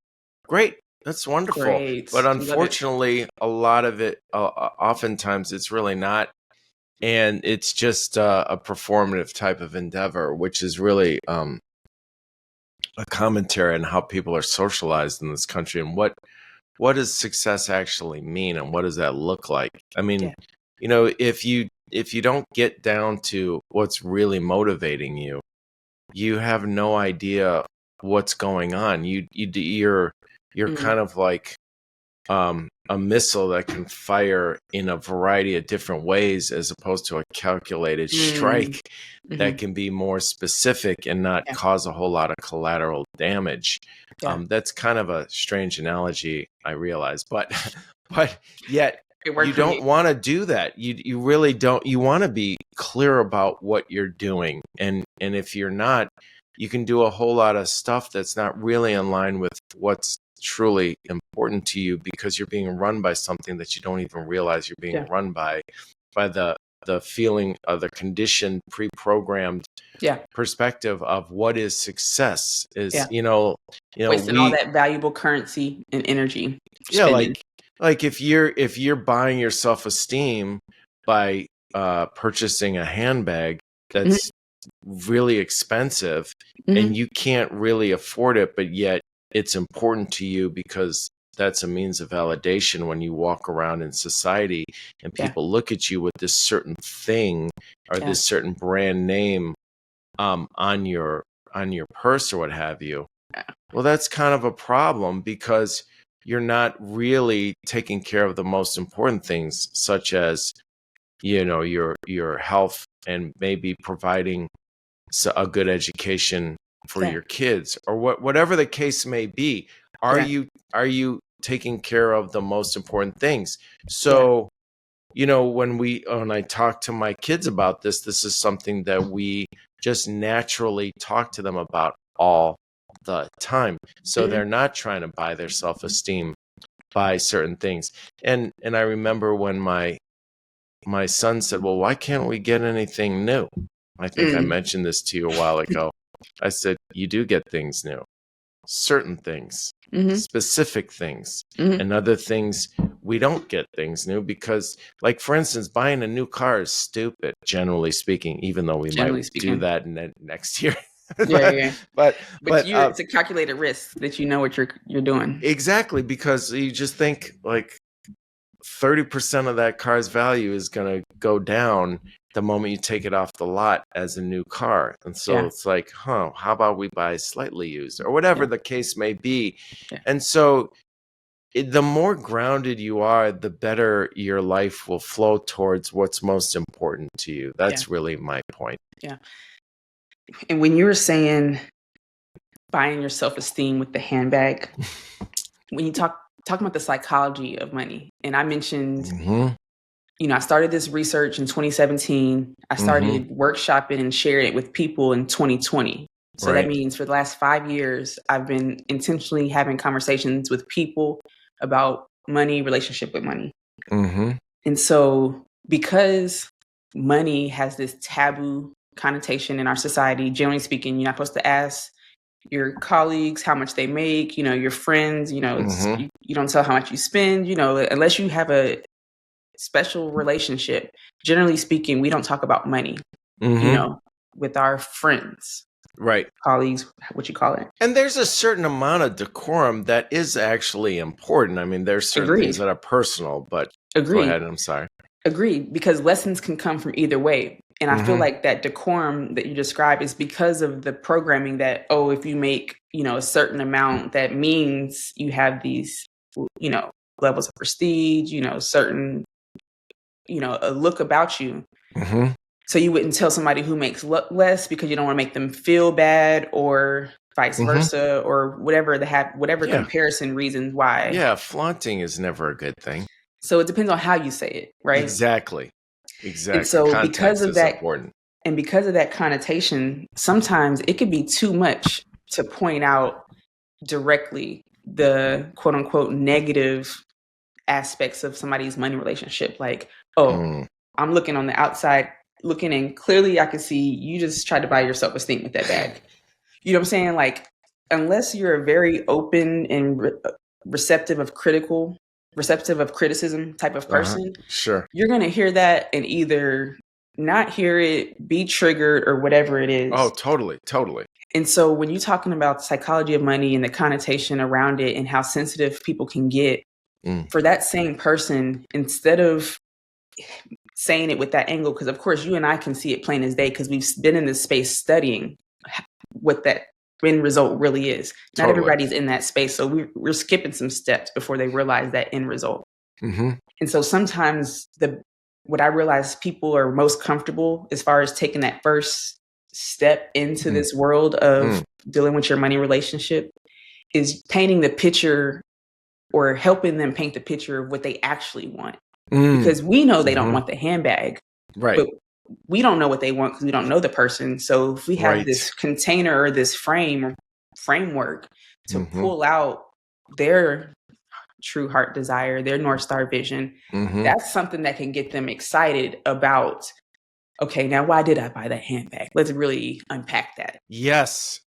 great. That's wonderful. Great. But unfortunately, a lot of it, oftentimes it's really not. And it's just a performative type of endeavor, which is really a commentary on how people are socialized in this country and what does success actually mean and what does that look like? I mean, if you don't get down to what's really motivating you, you have no idea what's going on. You're kind of like a missile that can fire in a variety of different ways as opposed to a calculated strike that can be more specific and not cause a whole lot of collateral damage. That's kind of a strange analogy, I realize, but yet you don't want to do that. You really don't. You want to be clear about what you're doing, and if you're not, you can do a whole lot of stuff that's not really in line with what's truly important to you because you're being run by something that you don't even realize you're being run by the feeling of the conditioned, pre-programmed perspective of what is success is, wasting all that valuable currency and energy. Like if you're buying your self-esteem by purchasing a handbag that's really expensive and you can't really afford it, but yet it's important to you because that's a means of validation when you walk around in society and people look at you with this certain thing or this certain brand name on your purse or what have you. Well, that's kind of a problem because you're not really taking care of the most important things, such as your health and maybe providing a good education for your kids or whatever the case may be. Are you taking care of the most important things? So, when I talk to my kids about this is something that we just naturally talk to them about all the time. So they're not trying to buy their self-esteem by certain things. And I remember when my son said, well, why can't we get anything new? I think I mentioned this to you a while ago. I said, you do get things new, certain things, specific things, and other things we don't get things new because, like, for instance, buying a new car is stupid, generally speaking, even though we might do that next year. But it's a calculated risk that you know what you're doing. Exactly, because you just think like 30% of that car's value is going to go down the moment you take it off the lot as a new car. And so it's like, how about we buy slightly used or whatever the case may be. And so the more grounded you are, the better your life will flow towards what's most important to you. That's really my point. Yeah. And when you were saying buying your self-esteem with the handbag, when you talking about the psychology of money, and I mentioned I started this research in 2017. I started workshopping and sharing it with people in 2020. So that means for the last 5 years, I've been intentionally having conversations with people about money, relationship with money. And so because money has this taboo connotation in our society, generally speaking, you're not supposed to ask your colleagues how much they make, your friends, you don't tell how much you spend, unless you have a special relationship. Generally speaking, we don't talk about money, with our friends. Right. Colleagues, what you call it. And there's a certain amount of decorum that is actually important. I mean, there's certain things that are personal, but go ahead. I'm sorry. Agreed, because lessons can come from either way. And I feel like that decorum that you describe is because of the programming that, if you make, a certain amount, that means you have these, levels of prestige, certain, a look about you. So you wouldn't tell somebody who makes less because you don't want to make them feel bad, or vice versa, or whatever comparison reasons why. Yeah, flaunting is never a good thing. So it depends on how you say it, right? Exactly. And so Context because of is that, important. And because of that connotation, sometimes it could be too much to point out directly the quote unquote negative aspects of somebody's money relationship. Like, I'm looking on the outside, looking, and clearly I can see you just tried to buy your self-esteem with that bag. You know what I'm saying? Like, unless you're a very open and receptive of criticism type of person, sure, you're going to hear that and either not hear it, be triggered, or whatever it is. Oh, totally. And so when you're talking about the psychology of money and the connotation around it and how sensitive people can get, for that same person, instead of saying it with that angle, because of course you and I can see it plain as day because we've been in this space studying what that end result really is. Not everybody's in that space, so we're skipping some steps before they realize that end result. And so sometimes what I realize people are most comfortable as far as taking that first step into this world of dealing with your money relationship is painting the picture, or helping them paint the picture of what they actually want. Because we know they don't want the handbag, right? But we don't know what they want because we don't know the person. So if we have this container or this framework to pull out their true heart desire, their North Star vision, that's something that can get them excited about, okay, now why did I buy that handbag? Let's really unpack that. Yes.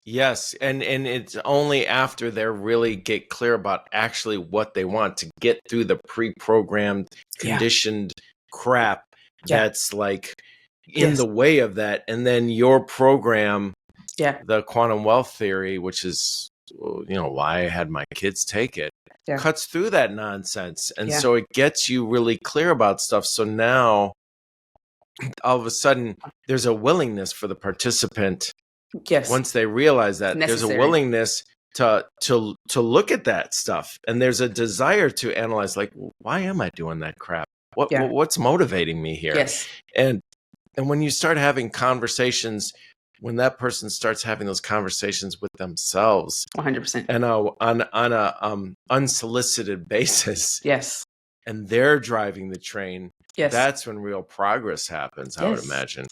And it's only after they really get clear about actually what they want to get through the pre-programmed, conditioned crap that's like in the way of that. And then your program, the quantum wealth theory, which is, why I had my kids take it, cuts through that nonsense. And so it gets you really clear about stuff. So now all of a sudden there's a willingness for the participant. Once they realize that, there's a willingness to look at that stuff, and there's a desire to analyze, like, why am I doing that crap? What's motivating me here? And when you start having conversations, when that person starts having those conversations with themselves, 100%, and on a unsolicited basis, and they're driving the train, that's when real progress happens, I would imagine.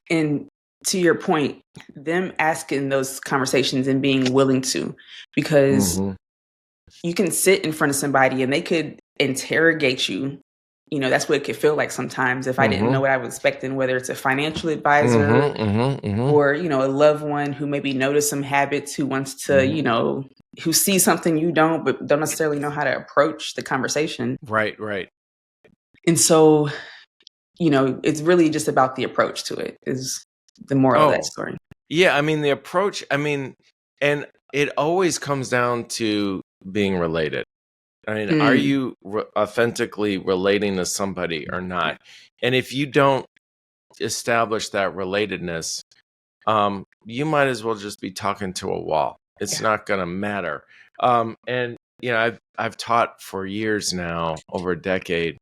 And to your point, them asking those conversations and being willing to, because you can sit in front of somebody and they could interrogate you. That's what it could feel like sometimes if I didn't know what I was expecting, whether it's a financial advisor or, a loved one who maybe noticed some habits, who wants to, who sees something you don't, but don't necessarily know how to approach the conversation. Right. And so, it's really just about the approach to it is the moral of that story. Yeah. I mean, the approach, and it always comes down to being related. I mean, are you authentically relating to somebody or not? And if you don't establish that relatedness, you might as well just be talking to a wall. It's not going to matter. And I've taught for years now, over a decade,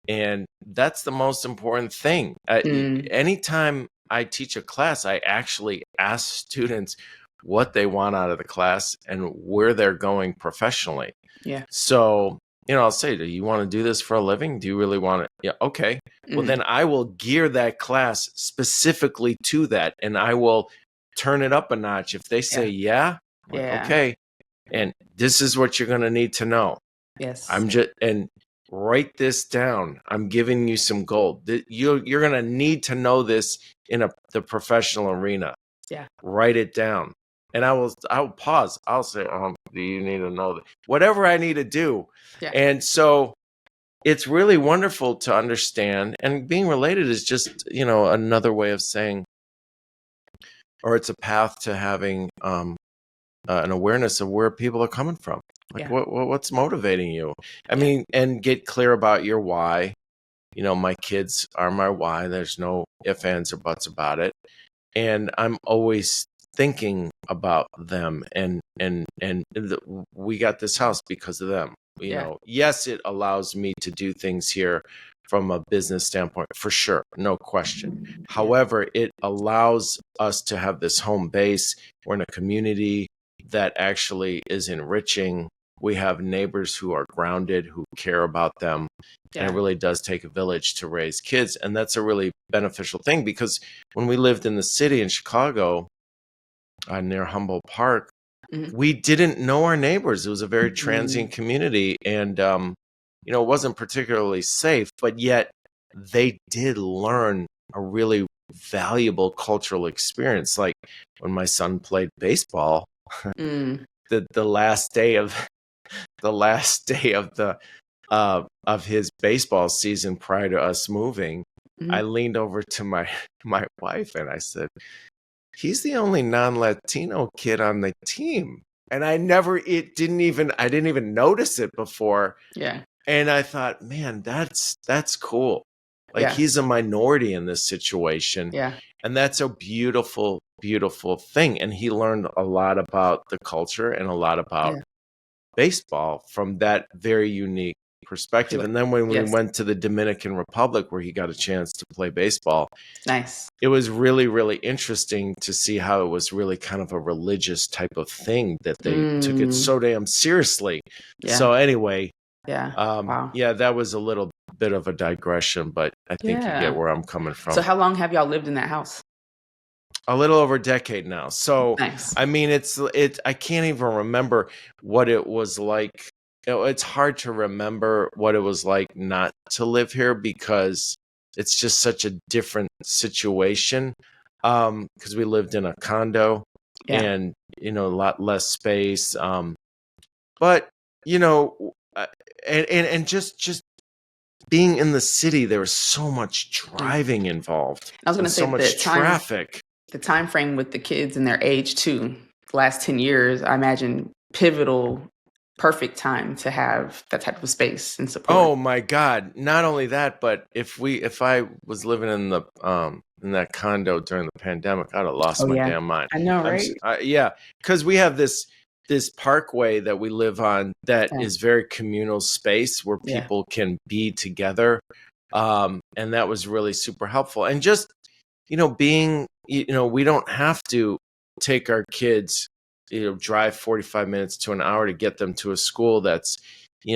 and that's the most important thing. Anytime I teach a class, I actually ask students what they want out of the class and where they're going professionally. So I'll say, do you want to do this for a living? Do you really want it? Yeah. Okay. Well, then I will gear that class specifically to that, and I will turn it up a notch. If they say, okay. And this is what you're going to need to know. Yes. And write this down. I'm giving you some gold. You're going to need to know this in the professional arena. Yeah. Write it down. And I'll pause. I'll say, do you need to know that? Whatever I need to do. Yeah. And so it's really wonderful to understand. And being related is just, another way of saying, or it's a path to having an awareness of where people are coming from. Like what's motivating you? I mean, and get clear about your why. My kids are my why. There's no ifs, ands, or buts about it. And I'm always thinking about them. And we got this house because of them. Yes, it allows me to do things here from a business standpoint, for sure, no question. However, it allows us to have this home base. We're in a community that actually is enriching. We have neighbors who are grounded, who care about them. And it really does take a village to raise kids. And that's a really beneficial thing, because when we lived in the city in Chicago, near Humboldt Park, we didn't know our neighbors. It was a very transient community, and it wasn't particularly safe, but yet they did learn a really valuable cultural experience. Like when my son played baseball, the last day of of his baseball season prior to us moving, I leaned over to my wife and I said, he's the only non-Latino kid on the team. And I didn't even notice it before. Yeah. And I thought, man, that's cool. Like he's a minority in this situation. Yeah. And that's a beautiful, beautiful thing. And he learned a lot about the culture and a lot about baseball from that very unique perspective. And then when we went to the Dominican Republic, where he got a chance to play baseball, it was really, really interesting to see how it was really kind of a religious type of thing, that they took it so damn seriously. So anyway, that was a little bit of a digression, but I think you get where I'm coming from. So how long have y'all lived in that house? A little over a decade now. So, I mean, I can't even remember what it was like. It's hard to remember what it was like not to live here, because it's just such a different situation. Because we lived in a condo and, a lot less space. But, and just being in the city, there was so much driving involved. I was going to say so much traffic. The time frame with the kids and their age too, the last 10 years, I imagine pivotal, perfect time to have that type of space and support. Oh my God. Not only that, but if I was living in that condo during the pandemic, I'd have lost my damn mind. I know, right? Because we have this parkway that we live on that is very communal space where people can be together. And that was really super helpful. And just, being, we don't have to take our kids, drive 45 minutes to an hour to get them to a school that's,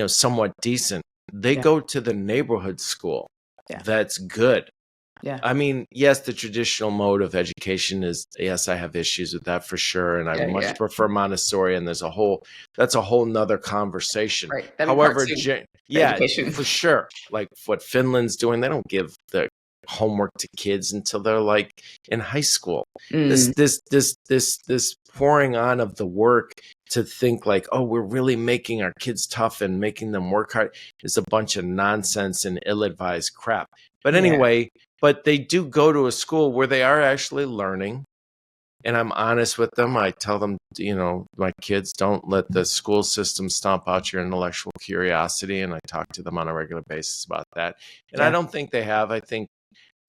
somewhat decent. They go to the neighborhood school. That's good. Yeah. I mean, yes, the traditional mode of education is, yes, I have issues with that for sure. And I much prefer Montessori, and that's a whole nother conversation. Right. However, for sure. Like what Finland's doing, they don't give the homework to kids until they're like in high school. This pouring on of the work to think like, oh, we're really making our kids tough and making them work hard is a bunch of nonsense and ill-advised crap. But anyway, but they do go to a school where they are actually learning. And I'm honest with them. I tell them, my kids, don't let the school system stomp out your intellectual curiosity. And I talk to them on a regular basis about that. And I don't think they have.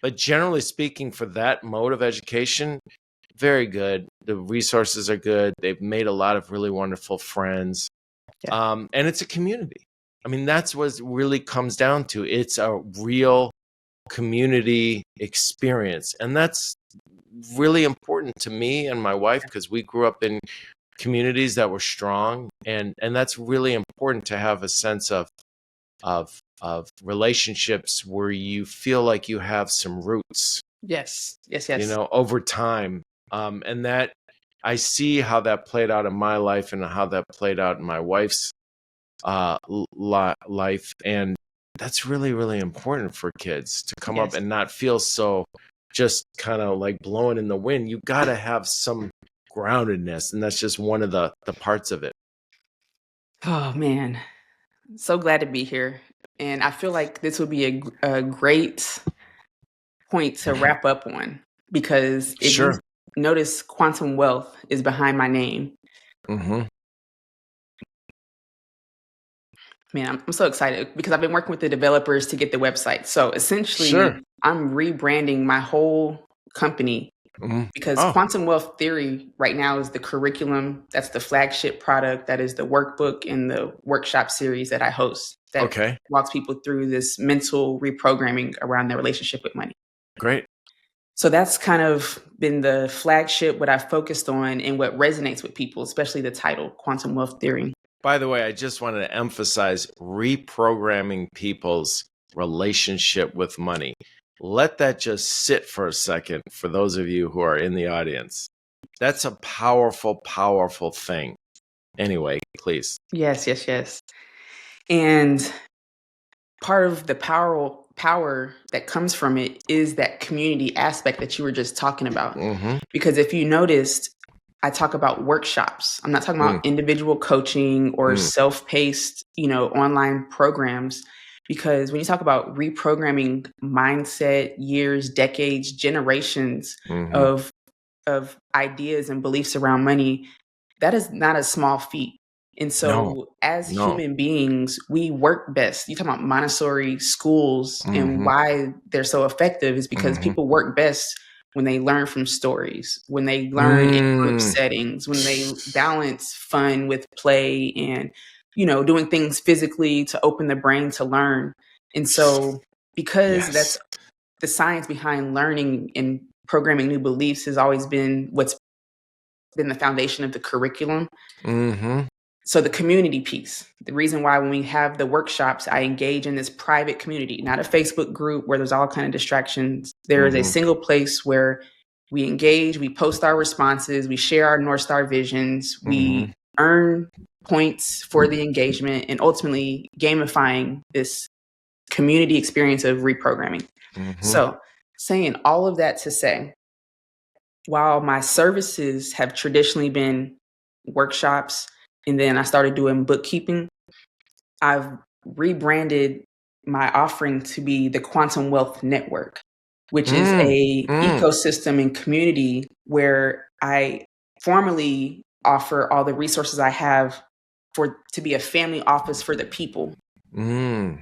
But generally speaking, for that mode of education, very good. The resources are good. They've made a lot of really wonderful friends. And it's a community. I mean, that's what it really comes down to. It's a real community experience. And that's really important to me and my wife, because we grew up in communities that were strong. And that's really important, to have a sense of of relationships where you feel like you have some roots, Yes. over time. And that I see how that played out in my life and how that played out in my wife's life. And that's really, really important for kids to come up and not feel so just kind of like blowing in the wind. You got to have some groundedness. And that's just one of the parts of it. Oh, man. So glad to be here. And I feel like this would be a great point to wrap up on, because if you notice, quantum wealth is behind my name. Man, I'm so excited because I've been working with the developers to get the website. So essentially, I'm rebranding my whole company because quantum wealth theory right now is the curriculum. That's the flagship product. That is the workbook and the workshop series that I host that walks people through this mental reprogramming around their relationship with money. Great. So that's kind of been the flagship, what I've focused on and what resonates with people, especially the title, Quantum Wealth Theory. By the way, I just wanted to emphasize reprogramming people's relationship with money. Let that just sit for a second for those of you who are in the audience. That's a powerful, powerful thing. Anyway, please. Yes. And part of the power that comes from it is that community aspect that you were just talking about. Because if you noticed, I talk about workshops. I'm not talking about individual coaching or self-paced, online programs. Because when you talk about reprogramming mindset, years, decades, generations of ideas and beliefs around money, that is not a small feat. And so as human beings, we work best. You talk about Montessori schools and why they're so effective is because people work best when they learn from stories, when they learn in group settings, when they balance fun with play and, doing things physically to open the brain to learn. And so because that's the science behind learning and programming new beliefs has always been what's been the foundation of the curriculum. So the community piece, the reason why when we have the workshops, I engage in this private community, not a Facebook group where there's all kind of distractions. There is a single place where we engage, we post our responses, we share our North Star visions, we earn points for the engagement, and ultimately gamifying this community experience of reprogramming. So saying all of that to say, while my services have traditionally been workshops, and then I started doing bookkeeping, I've rebranded my offering to be the Quantum Wealth Network, which is a ecosystem and community where I formally offer all the resources I have to be a family office for the people.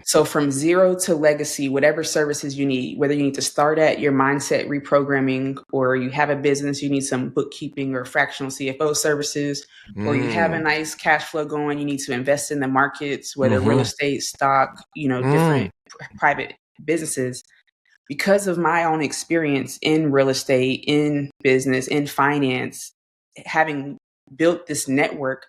So from zero to legacy, whatever services you need, whether you need to start at your mindset reprogramming, or you have a business, you need some bookkeeping or fractional CFO services, or you have a nice cash flow going, you need to invest in the markets, whether real estate, stock, different private businesses. Because of my own experience in real estate, in business, in finance, having built this network,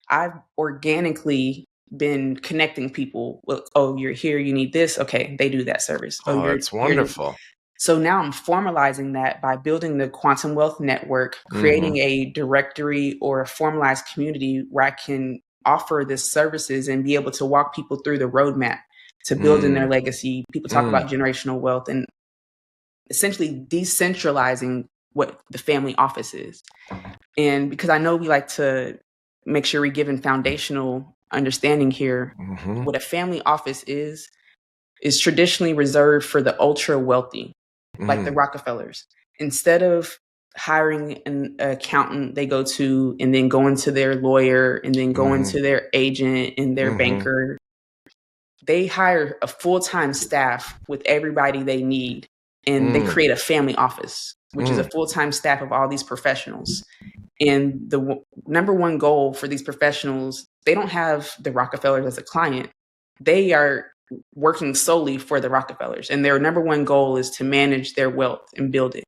I've organically been connecting people with, oh, you're here, you need this. Okay, they do that service. Oh, that's wonderful. So now I'm formalizing that by building the Quantum Wealth Network, creating a directory or a formalized community where I can offer this services and be able to walk people through the roadmap to building their legacy. People talk about generational wealth and essentially decentralizing what the family office is. And because I know we like to make sure we're given foundational understanding here, what a family office is traditionally reserved for the ultra wealthy, like the Rockefellers. Instead of hiring an accountant they go to and then going to their lawyer and then going to their agent and their banker, they hire a full-time staff with everybody they need, and they create a family office, which is a full-time staff of all these professionals. And the number one goal for these professionals, they don't have the Rockefellers as a client. They are working solely for the Rockefellers. And their number one goal is to manage their wealth and build it.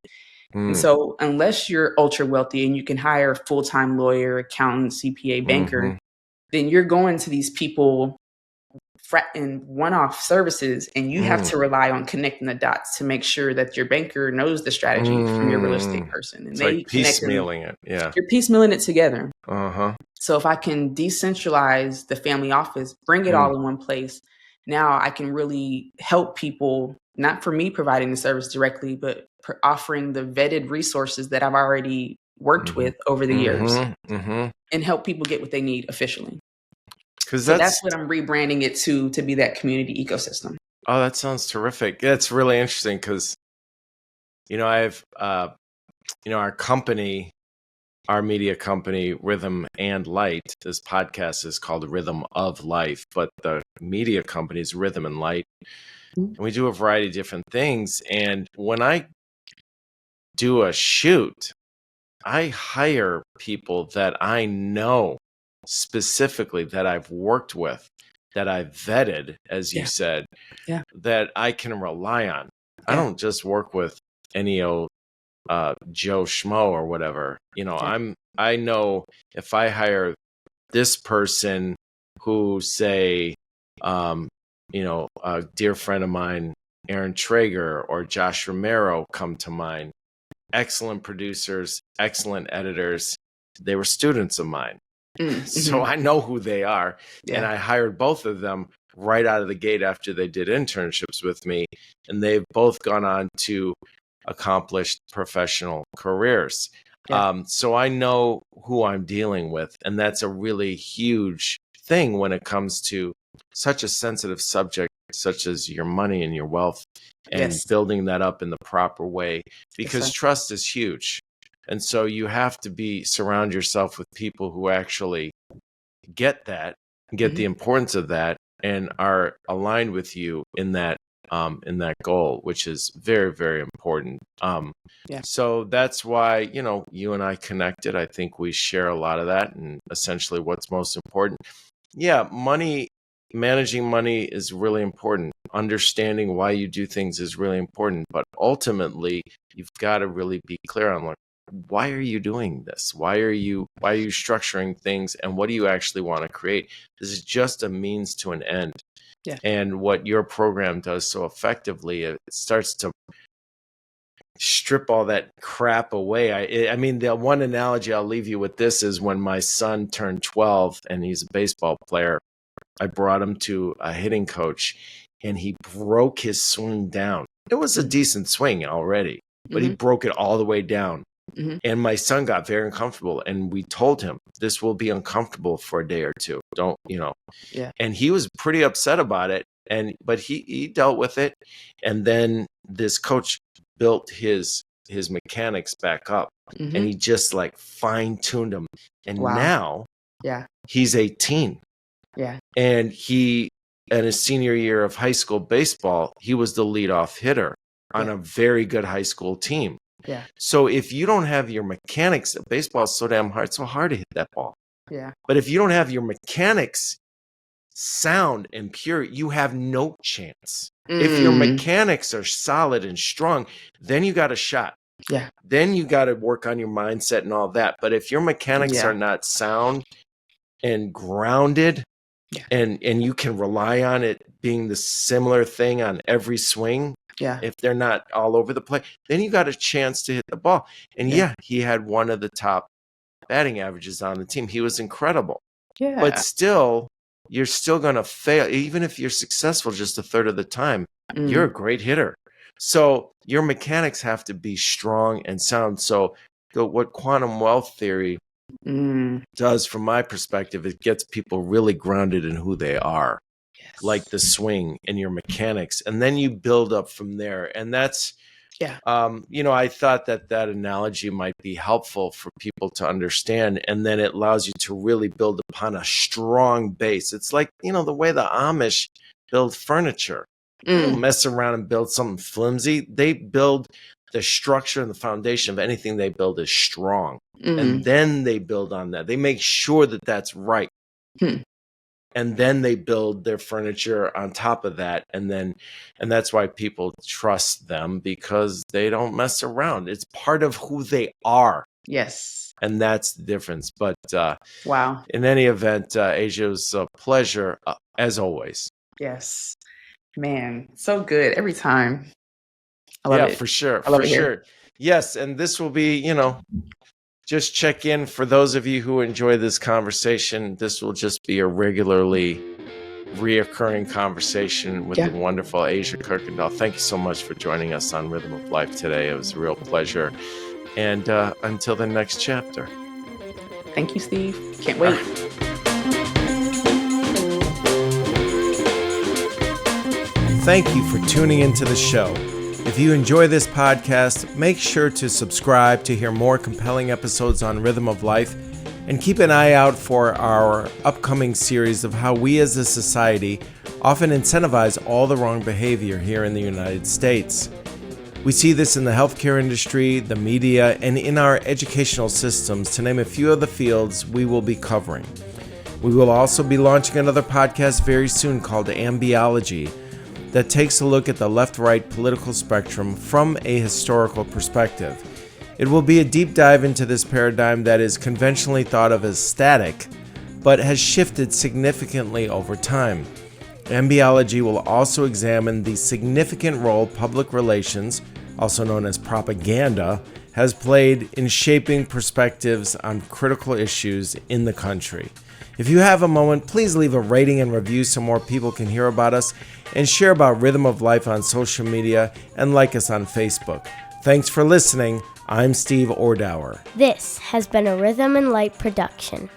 And so unless you're ultra wealthy and you can hire a full-time lawyer, accountant, CPA, banker, then you're going to these people one-off services, and you have to rely on connecting the dots to make sure that your banker knows the strategy from your real estate person, and it's they like piecemealing it. Yeah, you're piecemealing it together. Uh-huh. So if I can decentralize the family office, bring it all in one place, now I can really help people, not for me providing the service directly, but offering the vetted resources that I've already worked with over the years, and help people get what they need efficiently. So that's what I'm rebranding it to be that community ecosystem. Oh, that sounds terrific. That's really interesting because, I've, our company, our media company, Rhythm and Light, this podcast is called Rhythm of Life, but the media company is Rhythm and Light. And we do a variety of different things. And when I do a shoot, I hire people that I know specifically, that I've worked with, that I've vetted, as you said, that I can rely on. I don't just work with any old Joe Schmo or whatever. I know if I hire this person who, say, a dear friend of mine, Aaron Traeger or Josh Romero come to mind. Excellent producers, excellent editors. They were students of mine. So I know who they are. And I hired both of them right out of the gate after they did internships with me. And they've both gone on to accomplished professional careers. So I know who I'm dealing with. And that's a really huge thing when it comes to such a sensitive subject, such as your money and your wealth, and building that up in the proper way, because trust is huge. And so you have to surround yourself with people who actually get that, get the importance of that, and are aligned with you in that goal, which is very, very important. So that's why, you and I connected. I think we share a lot of that, and essentially what's most important. Managing money is really important. Understanding why you do things is really important. But ultimately, you've got to really be clear on why are you doing this? Why are you structuring things? And what do you actually want to create? This is just a means to an end. And what your program does so effectively, it starts to strip all that crap away. I mean, the one analogy I'll leave you with this is when my son turned 12 and he's a baseball player. I brought him to a hitting coach and he broke his swing down. It was a decent swing already, but he broke it all the way down. And my son got very uncomfortable, and we told him this will be uncomfortable for a day or two. Don't. And he was pretty upset about it. But he dealt with it. And then this coach built his mechanics back up, and he just fine tuned them. And now he's 18. And in his senior year of high school baseball, he was the leadoff hitter on a very good high school team. So if you don't have your mechanics, baseball is so damn hard, it's so hard to hit that ball. But if you don't have your mechanics sound and pure, you have no chance. If your mechanics are solid and strong, then you got a shot. Then you got to work on your mindset and all that. But if your mechanics are not sound and grounded, and you can rely on it being the similar thing on every swing, if they're not all over the place, then you got a chance to hit the ball. And he had one of the top batting averages on the team. He was incredible. But still, you're still going to fail. Even if you're successful just a third of the time, you're a great hitter. So your mechanics have to be strong and sound. So what quantum wealth theory does, from my perspective, it gets people really grounded in who they are, like the swing and your mechanics, and then you build up from there. And that's, I thought that analogy might be helpful for people to understand, and then it allows you to really build upon a strong base. It's like, the way the Amish build furniture. They don't mess around and build something flimsy. They build the structure and the foundation of anything they build is strong. And then they build on that. They make sure that that's right. And then they build their furniture on top of that. And that's why people trust them, because they don't mess around. It's part of who they are. Yes. And that's the difference. But wow. In any event, Asia, it was a pleasure, as always. Yes. Man, so good every time. I love Yeah, it. for sure. I love For it here. sure. Yes. And this will be, just check in for those of you who enjoy this conversation. This will just be a regularly reoccurring conversation with the Yeah. wonderful Asia Kuykendall. Thank you so much for joining us on Rhythm of Life today. It was a real pleasure. And until the next chapter. Thank you, Steve. Can't wait. Thank you for tuning into the show. If you enjoy this podcast, make sure to subscribe to hear more compelling episodes on Rhythm of Life, and keep an eye out for our upcoming series of how we as a society often incentivize all the wrong behavior here in the United States. We see this in the healthcare industry, the media, and in our educational systems, to name a few of the fields we will be covering. We will also be launching another podcast very soon called Ambiology, that takes a look at the left-right political spectrum from a historical perspective. It will be a deep dive into this paradigm that is conventionally thought of as static, but has shifted significantly over time. Ambiology will also examine the significant role public relations, also known as propaganda, has played in shaping perspectives on critical issues in the country. If you have a moment, please leave a rating and review so more people can hear about us, and share about Rhythm of Life on social media, and like us on Facebook. Thanks for listening. I'm Steve Ordower. This has been a Rhythm and Light production.